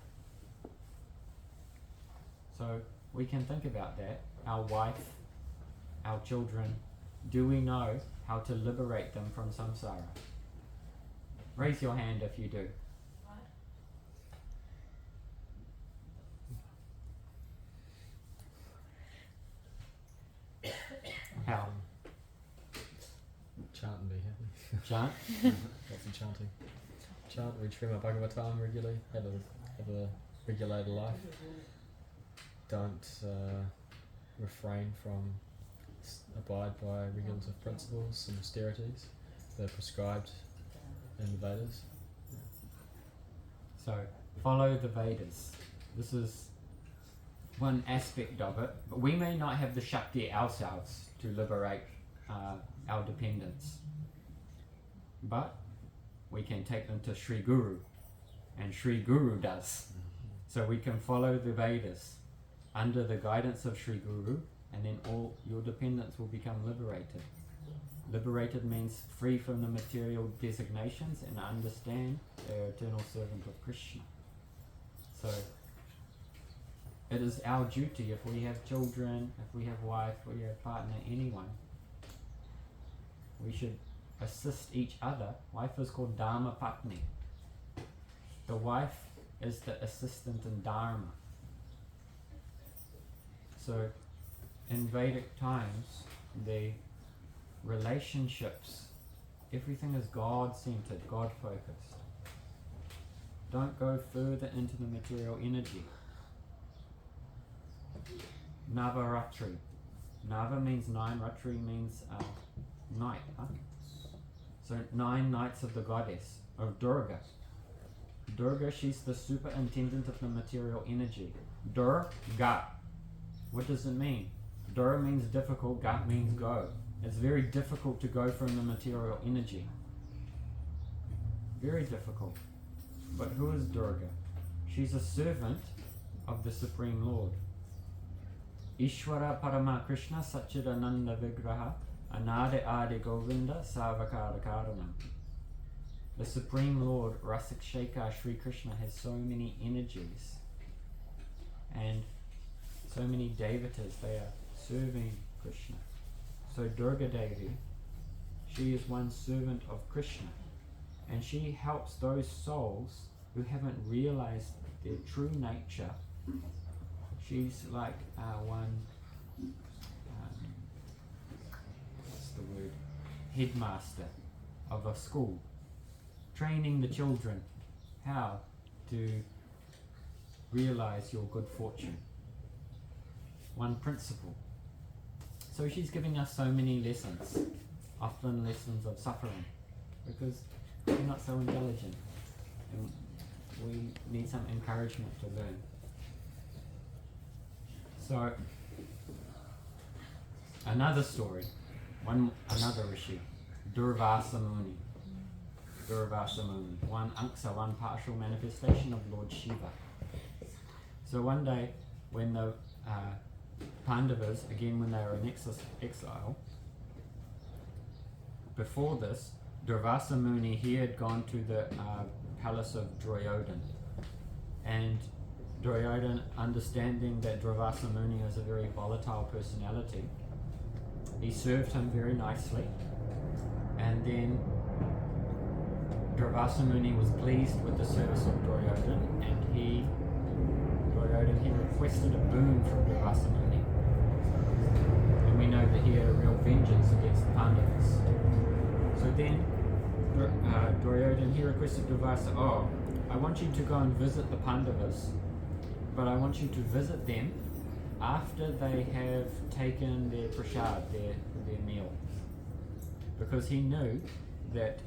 So we can think about that. Our wife, our children, do we know how to liberate them from samsara? Raise your hand if you do. How? Chant and be happy. Chant? Lots of chanting. Chant, read Srimad Bhagavatam regularly, have a regulated life. Don't refrain from abide by regulative principles and austerities that are prescribed in the Vedas. So, follow the Vedas. This is one aspect of it, but we may not have the Shakti ourselves to liberate our dependents, but we can take them to Sri Guru, and Sri Guru does. So we can follow the Vedas under the guidance of Sri Guru, and then all your dependents will become liberated. Liberated means free from the material designations and understand they're eternal servant of Krishna. So it is our duty, if we have children, if we have wife, we have partner, anyone, we should assist each other. Wife is called Dharma Patni. The wife is the assistant in Dharma. So in Vedic times, the relationships, everything is God-centered, God-focused. Don't go further into the material energy. Navaratri. Nava means 9, Ratri means night. Huh? So 9 nights of the goddess, of Durga. Durga, she's the superintendent of the material energy. Durga. What does it mean? Dur means difficult, Gat means go. It's very difficult to go from the material energy. Very difficult. But who is Durga? She's a servant of the Supreme Lord. Ishwara Parama Krishna Satchidananda Vigraha Anade Adi Govinda Savakara Karanam. The Supreme Lord, Rasik Shekhar Sri Krishna, has so many energies and so many devatas. They are serving Krishna. So Durga Devi, she is one servant of Krishna, and she helps those souls who haven't realized their true nature. She's like what's the word? Headmaster of a school, training the children how to realize your good fortune. One principle. So she's giving us so many lessons, often lessons of suffering, because we're not so intelligent and we need some encouragement to learn. So, another story, another Rishi, Durvasa Muni. Durvasa Muni, one Anksa, one partial manifestation of Lord Shiva. So one day, when the Pandavas, again when they were in exile, before this, Durvasa Muni, he had gone to the palace of Duryodhana, and Duryodhana, understanding that Durvasa Muni is a very volatile personality, he served him very nicely, and then Durvasa Muni was pleased with the service of Duryodhana, and Duryodhana, he requested a boon from Durvasa Muni. And we know that he had a real vengeance against the Pandavas. So then Duryodhana, he requested Durvasa, oh, I want you to go and visit the Pandavas, but I want you to visit them after they have taken their prasad, their meal. Because he knew that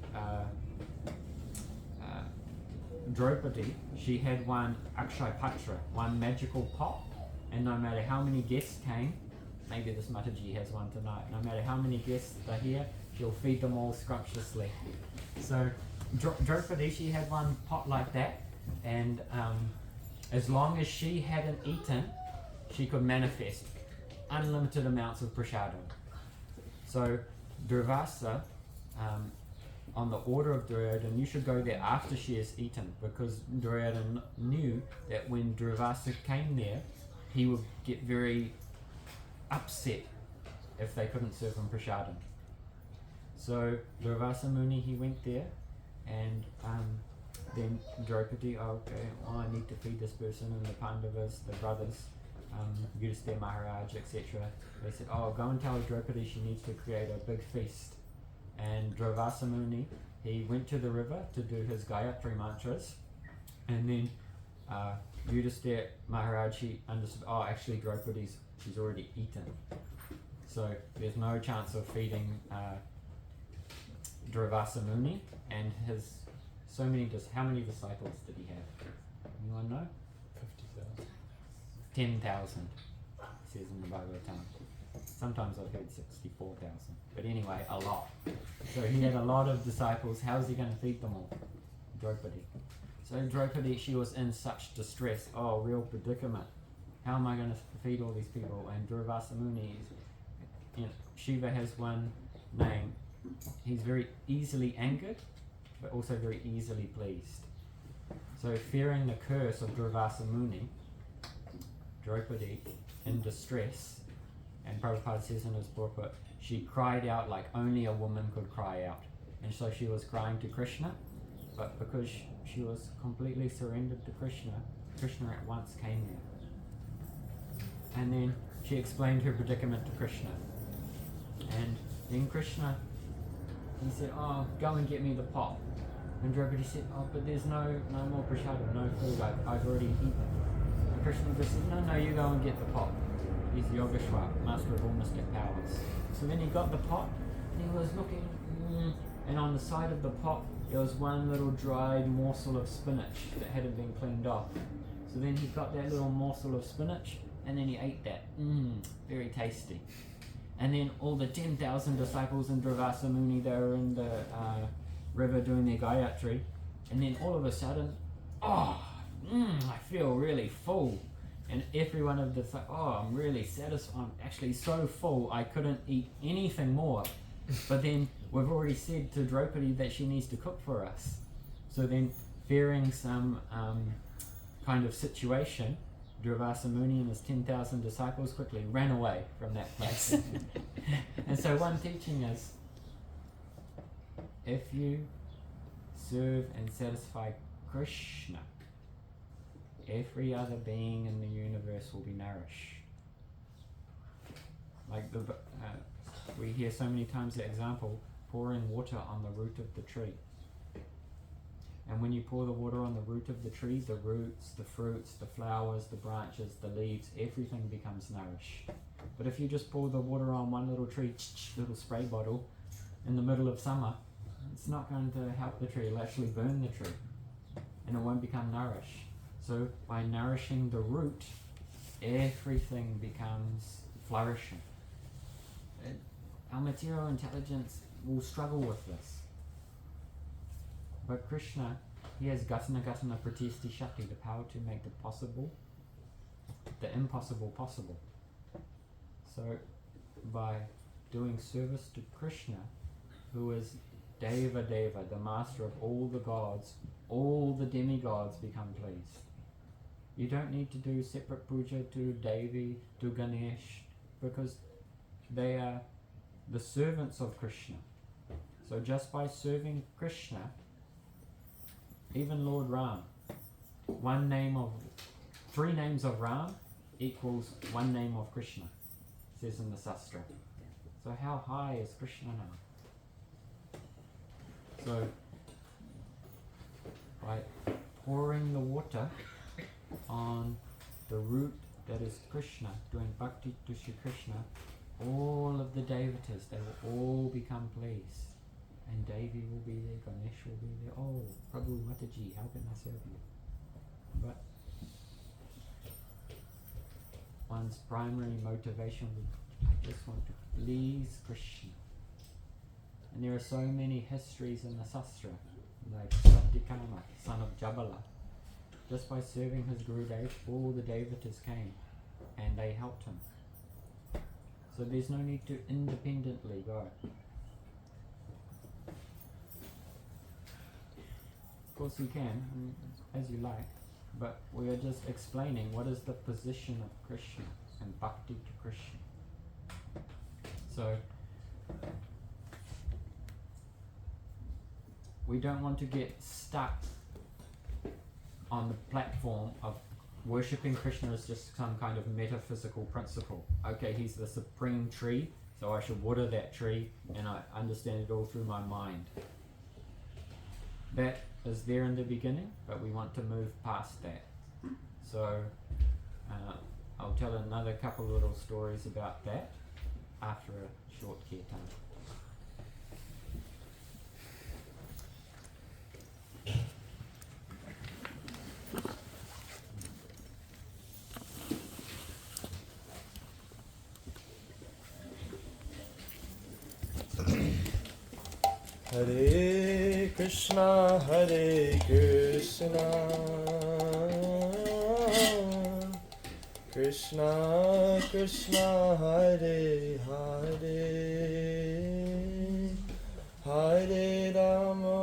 Draupadi, she had one Akshay Patra, one magical pot, and no matter how many guests came, maybe this Mataji has one tonight, no matter how many guests are here, she'll feed them all scrumptiously. So Draupadi, she had one pot like that, and as long as she hadn't eaten, she could manifest unlimited amounts of prasadam. So Durvasa, on the order of Duryodhana, you should go there after she has eaten, because Duryodhana knew that when Durvasa came there, he would get very upset if they couldn't serve him prasadam. So Durvasa Muni, he went there, and then Draupadi, I need to feed this person, and the Pandavas, the brothers, Yudhisthira Maharaj, etc. They said, go and tell Draupadi she needs to create a big feast. And Durvasa Muni, he went to the river to do his Gayatri mantras, and then Yudhisthira Maharaj, he understood, actually she's already eaten. So there's no chance of feeding Durvasa Muni and his how many disciples did he have? Anyone know? 50,000. 10,000, says in the Bhagavatam. Sometimes I've heard 64,000, but anyway, a lot. So he had a lot of disciples. How's he going to feed them all? Draupadi. So Draupadi, she was in such distress. Real predicament. How am I going to feed all these people? And Durvasa Muni, Shiva has one name. He's very easily angered, but also very easily pleased. So fearing the curse of Durvasa Muni, Draupadi, in distress, and Prabhupada says in his booklet, she cried out like only a woman could cry out. And so she was crying to Krishna, but because she was completely surrendered to Krishna, Krishna at once came there. And then she explained her predicament to Krishna. And then Krishna, he said, go and get me the pot. And Draupadi said, but there's no more prasadam, no food, I've already eaten. And Krishna just said, no, you go and get the pot. He's Yogeshwar, master of all mystic powers. So then he got the pot, and he was looking, and on the side of the pot, there was one little dried morsel of spinach that hadn't been cleaned off. So then he got that little morsel of spinach, and then he ate that. Very tasty. And then all the 10,000 disciples in Durvasa Muni, they were in the river doing their Gayatri, and then all of a sudden, I feel really full. And every one of the I'm really satisfied, I'm actually so full I couldn't eat anything more. But then we've already said to Draupadi that she needs to cook for us. So then, fearing some kind of situation, Durvasa Muni and his 10,000 disciples quickly ran away from that place. And so one teaching is, if you serve and satisfy Krishna, every other being in the universe will be nourished. Like we hear so many times the example, pouring water on the root of the tree. And when you pour the water on the root of the tree, the roots, the fruits, the flowers, the branches, the leaves, everything becomes nourished. But if you just pour the water on one little tree, little spray bottle, in the middle of summer, it's not going to help the tree. It'll actually burn the tree, and it won't become nourished. So by nourishing the root, everything becomes flourishing. Our material intelligence will struggle with this. But Krishna, he has Gatana Pratishti Shakti, the power to make the impossible possible. So by doing service to Krishna, who is Deva, the master of all the gods, all the demigods become pleased. You don't need to do separate puja to Devi, to Ganesh, because they are the servants of Krishna. So just by serving Krishna, even Lord Ram. 3 names of Ram equals 1 name of Krishna, says in the Sastra. So how high is Krishna now? So by pouring the water on the root that is Krishna, doing bhakti to Shri Krishna, all of the devatas, they will all become pleased. And Devi will be there, Ganesh will be there. Oh, Prabhu Mataji, how can I serve you? But one's primary motivation would, I just want to please Krishna. And there are so many histories in the Sastra, like Satyakama, son of Jabala. Just by serving his Gurudev, all the devatas came and they helped him. So there's no need to independently go. Of course you can, as you like, but we are just explaining what is the position of Krishna and bhakti to Krishna. So we don't want to get stuck on the platform of worshipping Krishna as just some kind of metaphysical principle. Okay, he's the supreme tree, so I should water that tree and I understand it all through my mind. That is there in the beginning, but we want to move past that. So I'll tell another couple little stories about that after a short kirtan. Hare Krishna, Krishna Krishna, Hare Hare, Hare Rama,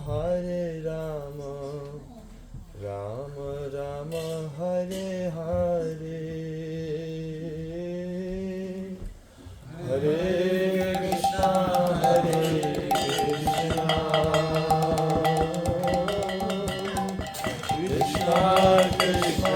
Hare Rama, Rama Rama, Hare Hare, Hare Krishna, Hare Krishna, Krishna Krishna,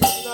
Hare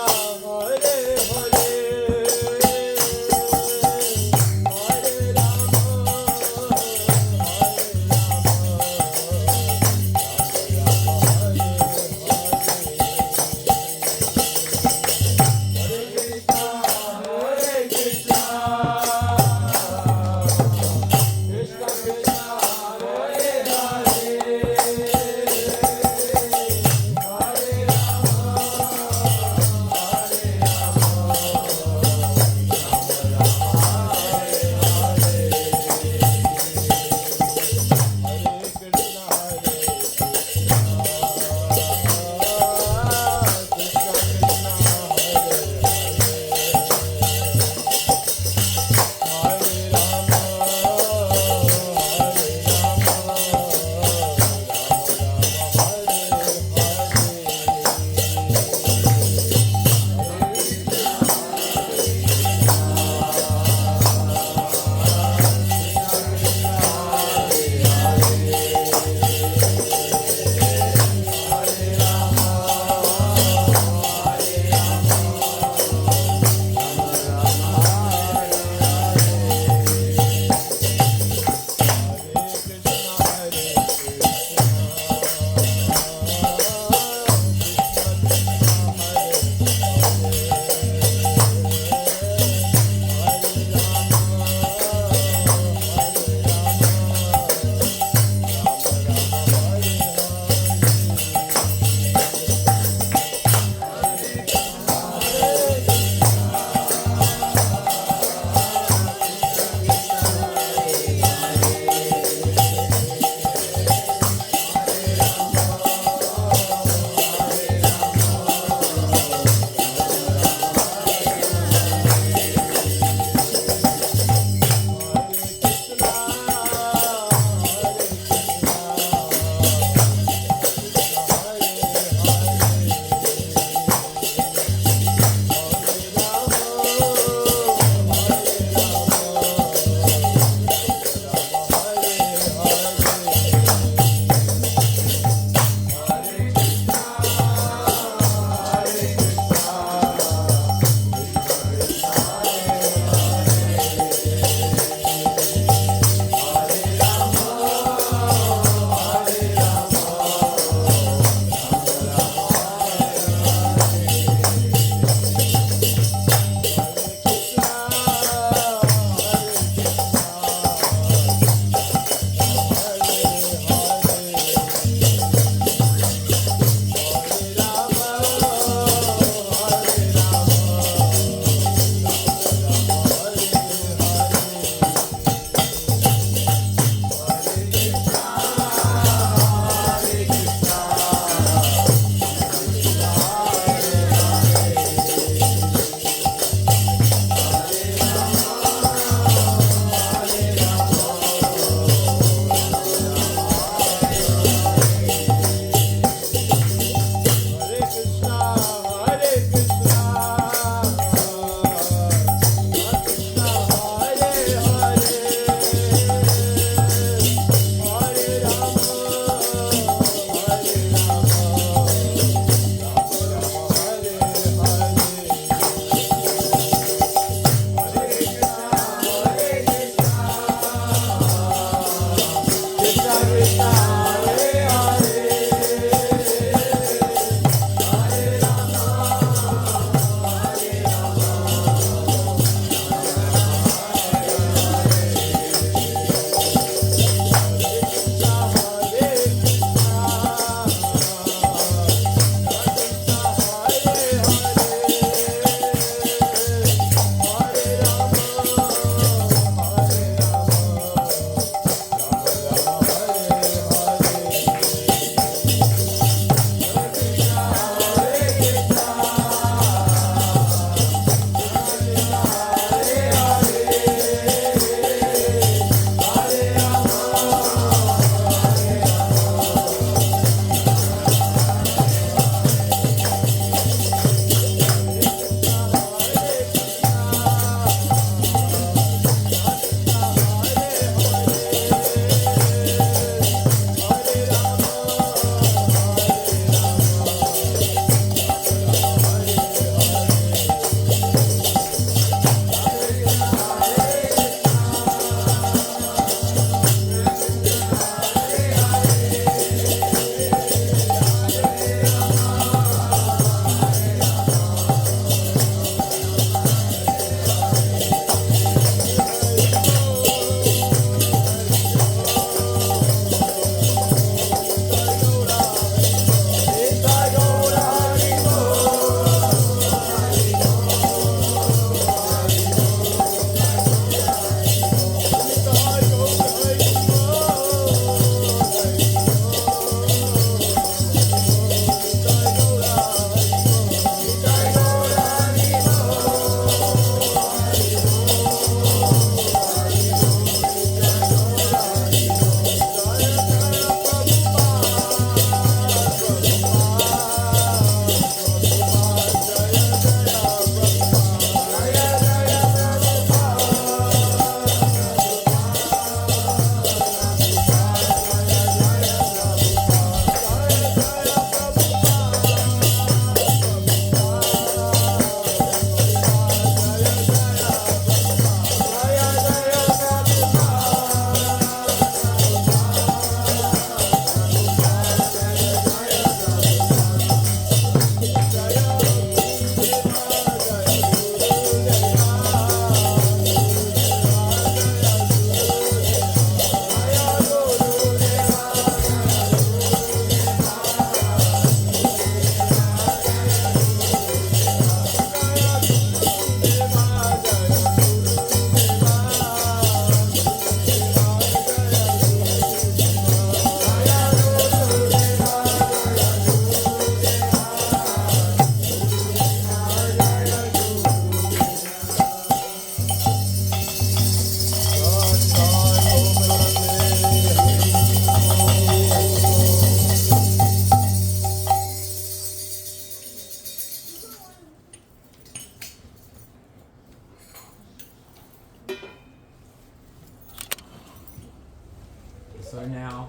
So now,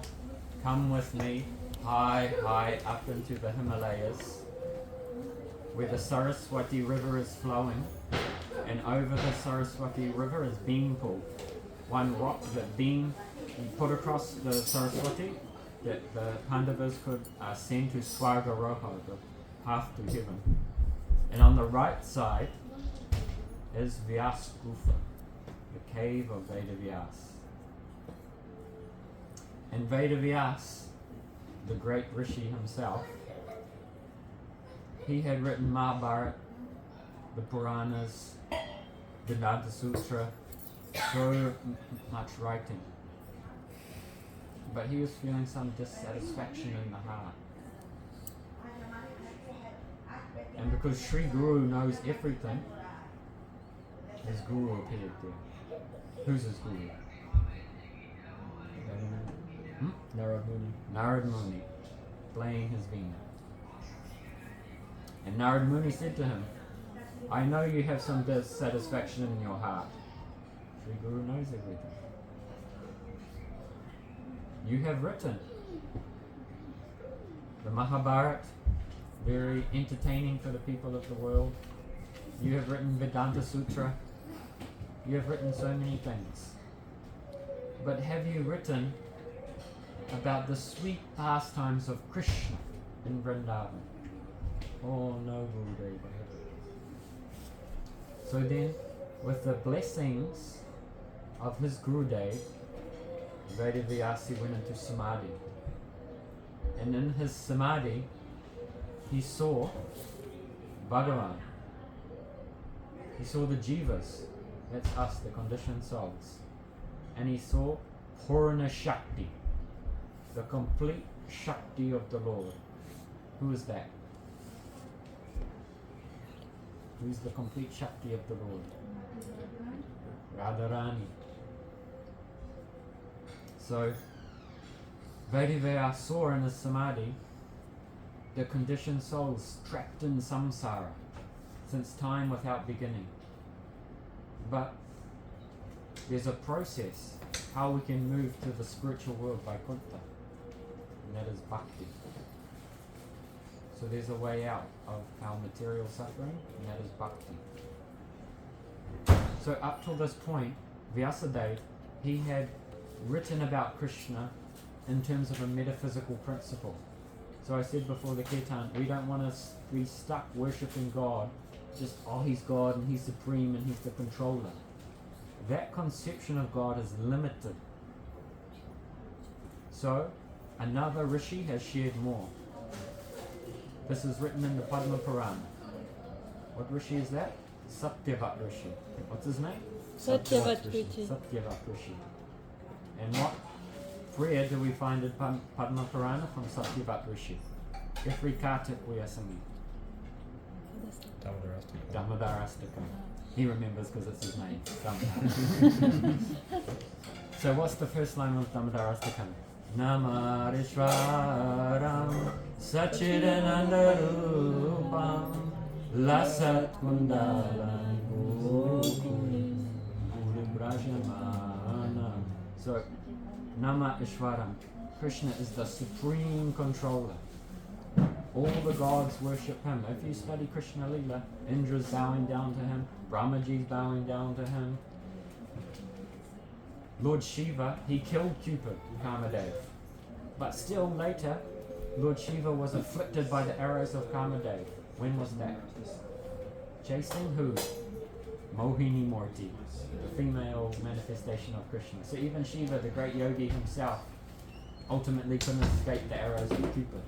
come with me high up into the Himalayas, where the Saraswati River is flowing, and over the Saraswati River is bean pool. One rock that bean you put across the Saraswati that the Pandavas could send to Swargaroha, the path to heaven. And on the right side is Vyas Gufa, the cave of Vedavyas. And Vedavyas, the great Rishi himself, he had written Mahabharata, the Puranas, Vedanta Sutra, so much writing. But he was feeling some dissatisfaction in the heart. And because Sri Guru knows everything, his Guru appeared there. Who's his Guru? Narad Muni. Narad Muni, playing his veena. And Narad Muni said to him, I know you have some dissatisfaction in your heart. Sri Guru knows everything. You have written the Mahabharata, very entertaining for the people of the world. You have written Vedanta Sutra. You have written so many things. But have you written about the sweet pastimes of Krishna in Vrindavan? Oh no, Gurudev. So then, with the blessings of his Gurudev, Vedavyasi went into Samadhi. And in his Samadhi, he saw Bhagavan. He saw the Jivas, that's us, the conditioned souls. And he saw Purna Shakti, the complete Shakti of the Lord. Who is that? Who is the complete Shakti of the Lord? Radharani. So, Vedavyas saw in his Samadhi the conditioned souls trapped in samsara since time without beginning. But there's a process how we can move to the spiritual world by Vaikuntha, and that is bhakti. So there's a way out of our material suffering, and that is bhakti. So up till this point, Vyasadeva, he had written about Krishna in terms of a metaphysical principle. So I said before the kirtan, we don't want to be stuck worshipping God, just, oh, he's God and he's supreme and he's the controller. That conception of God is limited. So another Rishi has shared more. This is written in the Padma Purana. What Rishi is that? Satyavat Rishi. What's his name? Satyavat Rishi. Satyavat Rishi. And what prayer do we find in Padma Purana from Satyavat Rishi? Every Kartik we are singing. Damodarastakam. He remembers because it's his name. So what's the first line of Damodarastakam? Namarishwaram Sachidanandarupam Lasat Kundalam Brajamana. So Nama Ishwaram, Krishna is the supreme controller. All the gods worship him. If you study Krishna Lila, Indra's bowing down to him, Brahmaji's bowing down to him. Lord Shiva, he killed Cupid, Kamadev. But still later, Lord Shiva was afflicted by the arrows of Kamadev. When was that? Chasing who? Mohini Murti, the female manifestation of Krishna. So even Shiva, the great yogi himself, ultimately couldn't escape the arrows of Cupid.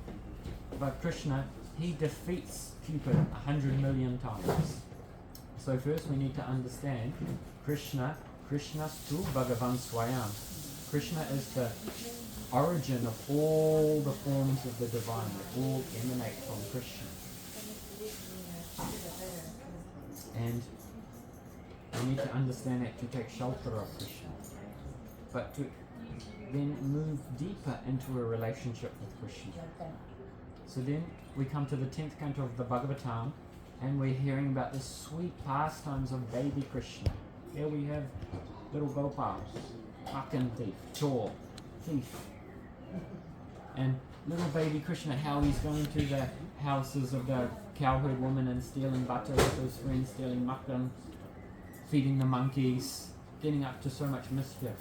But Krishna, he defeats Cupid 100 million times. So first we need to understand Krishnastu Bhagavan Swayam. Krishna is the origin of all the forms of the divine. They all emanate from Krishna. And we need to understand that to take shelter of Krishna. But to then move deeper into a relationship with Krishna. So then we come to the 10th canto of the Bhagavatam, and we're hearing about the sweet pastimes of baby Krishna. Here we have little Gopals, Akan thief, Chor, thief, And little baby Krishna, how he's going to the houses of the cowherd woman and stealing butter with his friends, stealing mutton, feeding the monkeys, getting up to so much mischief.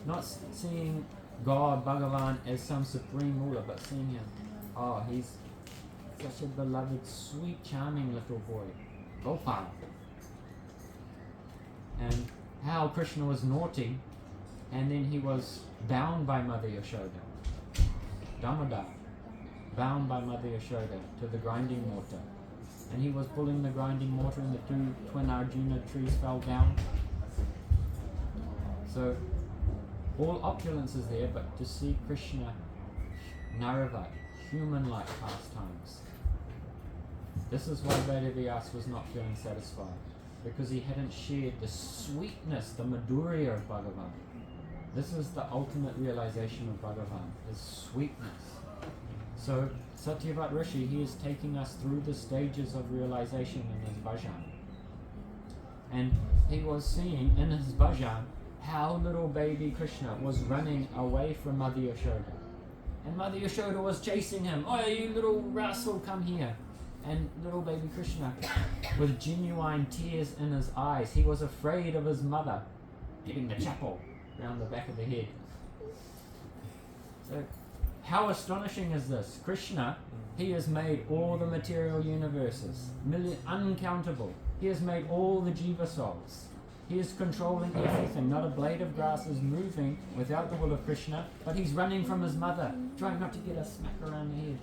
Not seeing God, Bhagavan, as some supreme ruler, but seeing him, oh, he's such a beloved, sweet, charming little boy, Gopal. And how Krishna was naughty, and then he was bound by Mother Yashoda. Damodar, bound by Mother Yashoda to the grinding mortar. And he was pulling the grinding mortar and the two twin Arjuna trees fell down. So, all opulence is there, but to see Krishna, Naravat, human-like pastimes. This is why Vedavyas was not feeling satisfied, because he hadn't shared the sweetness, the madhurya of Bhagavan. This is the ultimate realization of Bhagavan, his sweetness. So Satyavat Rishi, he is taking us through the stages of realization in his bhajan. And he was seeing in his bhajan how little baby Krishna was running away from Mother Yashoda. And Mother Yashoda was chasing him. Oh, you little rascal, come here. And little baby Krishna, with genuine tears in his eyes, he was afraid of his mother getting the chapel round the back of the head. So, how astonishing is this? Krishna, he has made all the material universes, uncountable. He has made all the jiva souls. He is controlling everything. Not a blade of grass is moving without the will of Krishna, but he's running from his mother, trying not to get a smack around the head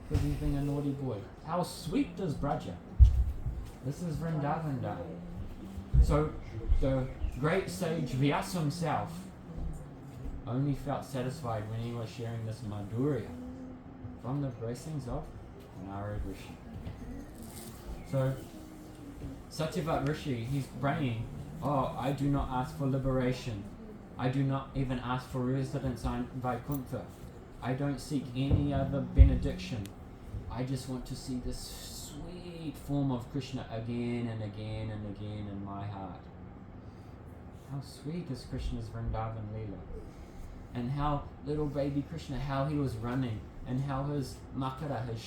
because he's being a naughty boy. How sweet is Braja? This is Vrindavan Dham. So the great sage Vyasa himself only felt satisfied when he was sharing this madhurya from the blessings of Narad Rishi. So Satyavat Rishi, he's praying, oh, I do not ask for liberation. I do not even ask for residence on Vaikuntha. I don't seek any other benediction. I just want to see this sweet form of Krishna again and again and again in my heart. How sweet is Krishna's Vrindavan Leela. And how little baby Krishna, how he was running, and how his makara, his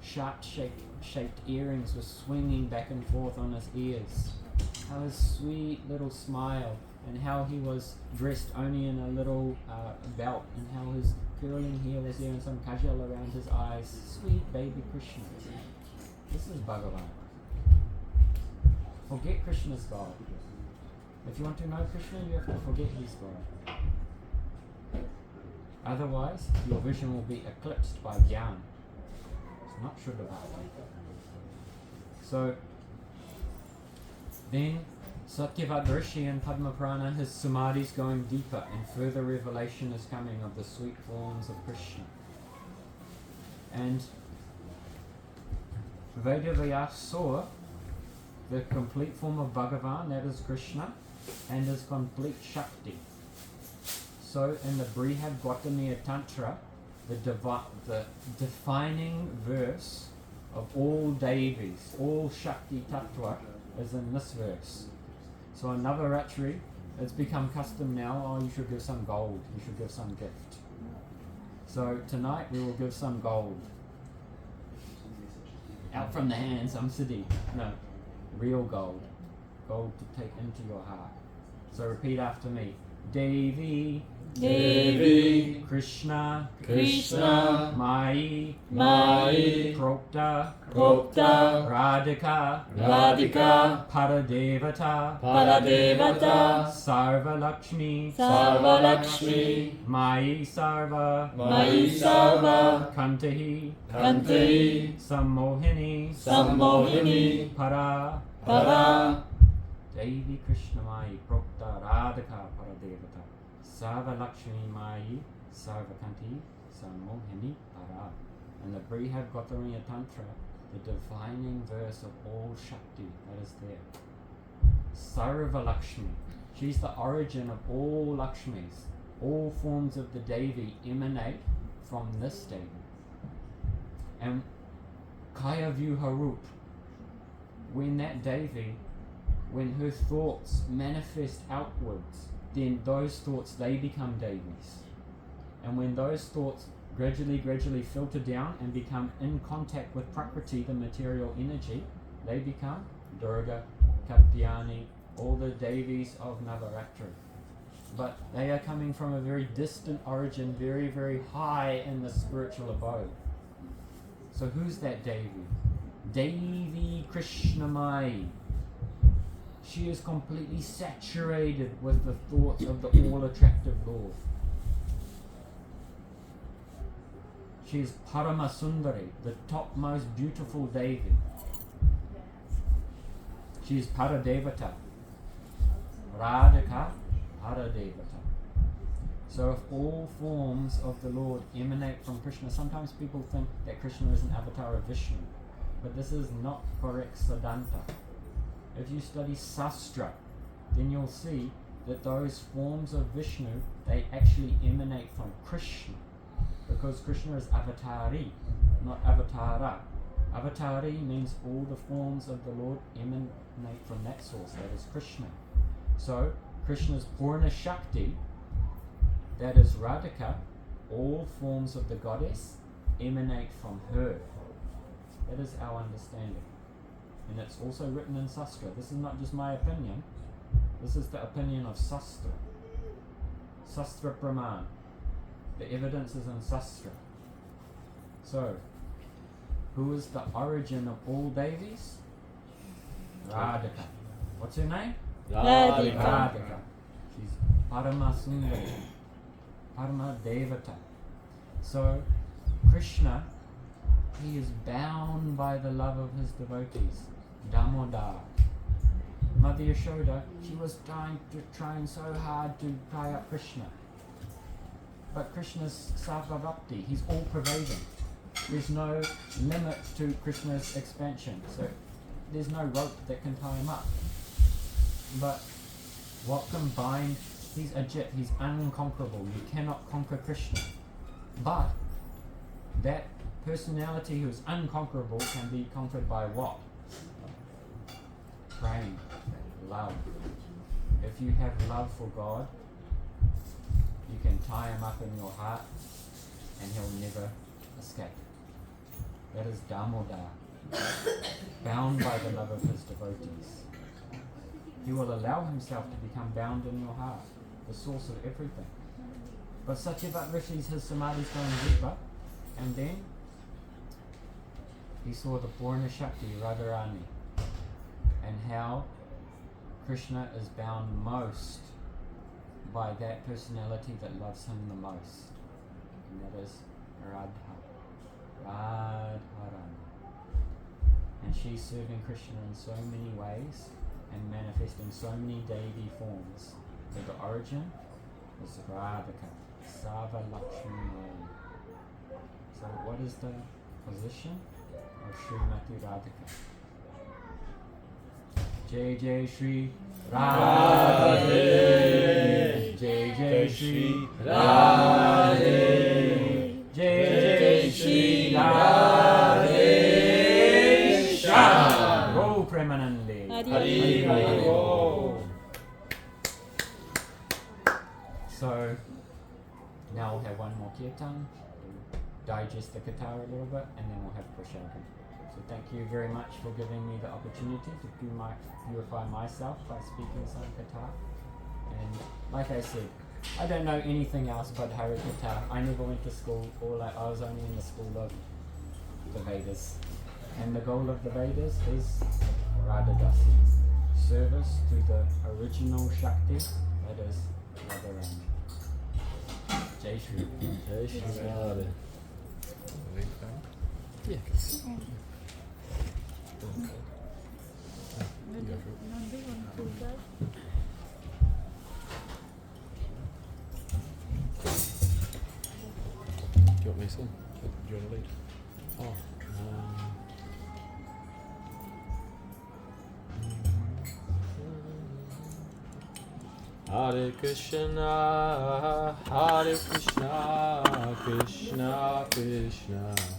sharp-shaped earrings were swinging back and forth on his ears. How his sweet little smile, and how he was dressed only in a little belt, and how his curling hair was there and some kajal around his eyes. Sweet baby Krishna. This is Bhagavan. Forget Krishna's God. If you want to know Krishna, you have to forget his God. Otherwise, your vision will be eclipsed by jnana. It's not Shuddha Bhakti. So, then Satyavat Rishi and Padmaprana, his samadhi is going deeper and further revelation is coming of the sweet forms of Krishna. And Vedavyas saw the complete form of Bhagavan, that is Krishna, and his complete Shakti. So in the Brihad Gautamiya Tantra, the defining verse of all Devis, all Shakti Tattva, is in this verse. So in Navaratri, it's become custom now, oh, you should give some gold, you should give some gift. So tonight we will give some gold. Out from the hand, some siddhi. No, real gold. Gold to take into your heart. So repeat after me. Devi, Devi, Krishna, Krishna, Mai, Mai, Prokta, Prokta, Radhika, Radhika, Paradevata, Paradevata, Sarva Lakshmi, Sarva Lakshmi, Mai Sarva, Mai Sarva, Kantahi, Kanti, Sammohini, Sammohini, Para, Para, Devi Krishna Mai, Prokta, Radhika, Paradevata, Sarva Lakshmi Mai, Sarva Kanti, Sammohini, Para. And the Brihad Gautamiya Tantra, the defining verse of all Shakti that is there. Sarva Lakshmi, she's the origin of all Lakshmis. All forms of the Devi emanate from this Devi. And Kaya Vyuharup, when that Devi, when her thoughts manifest outwards, then those thoughts, they become Devis. And when those thoughts gradually filter down and become in contact with Prakriti, the material energy, they become Durga, Katyani, all the Devis of Navaratri. But they are coming from a very distant origin, very, very high in the spiritual abode. So who's that Devi? Devi Krishnamai. She is completely saturated with the thoughts of the all-attractive Lord. She is Paramasundari, the topmost beautiful Devi. She is Paradevata. Radhika, Paradevata. So if all forms of the Lord emanate from Krishna, sometimes people think that Krishna is an avatar of Vishnu, but this is not correct Siddhanta. If you study Sastra, then you'll see that those forms of Vishnu, they actually emanate from Krishna, because Krishna is avatari, not avatara. Avatari means all the forms of the Lord emanate from that source, that is Krishna. So Krishna's Purna Shakti, that is Radhika, all forms of the goddess emanate from her. That is our understanding. And it's also written in Sastra. This is not just my opinion. This is the opinion of Sastra. Sastra Praman. The evidence is in Sastra. So, who is the origin of all Devis? Radhika. What's her name? Radhika. Radhika. She's Paramasundari. Parama Devata. So, Krishna, he is bound by the love of his devotees. Damodar. Mother Yashoda, she was trying so hard to tie up Krishna. But Krishna's Sarvabhakti, he's all pervading. There's no limit to Krishna's expansion. So there's no rope that can tie him up. But what can bind, he's Ajit, he's unconquerable. You cannot conquer Krishna. But that personality who is unconquerable can be conquered by what? Praying, love. If you have love for God, you can tie him up in your heart and he'll never escape. That is Damodar, bound by the love of his devotees. He will allow himself to become bound in your heart, the source of everything. But Satyavat Rishis, his samadhi's going deeper, and then he saw the Purna Shakti, Radharani, and how Krishna is bound most by that personality that loves him the most, and that is Radha, Radharani. And she's serving Krishna in so many ways and manifesting so many Devi forms. But the origin is Radhika, Sava Lakshmi. So what is the position of Srimati Radhika? Jai Jai Shri Radhe, Jai Jai Shri Radhe, Jai Jai Shri Radhe Shyam. Go Premanande. Hari Hari. So now we'll have one more kirtan to digest the katha a little bit, and then we'll have prashadam. So thank you very much for giving me the opportunity to purify myself by speaking some katha. And like I said, I don't know anything else but Hari Katha. I never went to school. I was only in the school of the Vedas. And the goal of the Vedas is Radhadasi, service to the original Shakti, that is Radharani. Jai Shri. Jai Shri Radhe. Yeah. Do you want me to sing? Do you want to lead? Oh. Hare Krishna, Krishna Krishna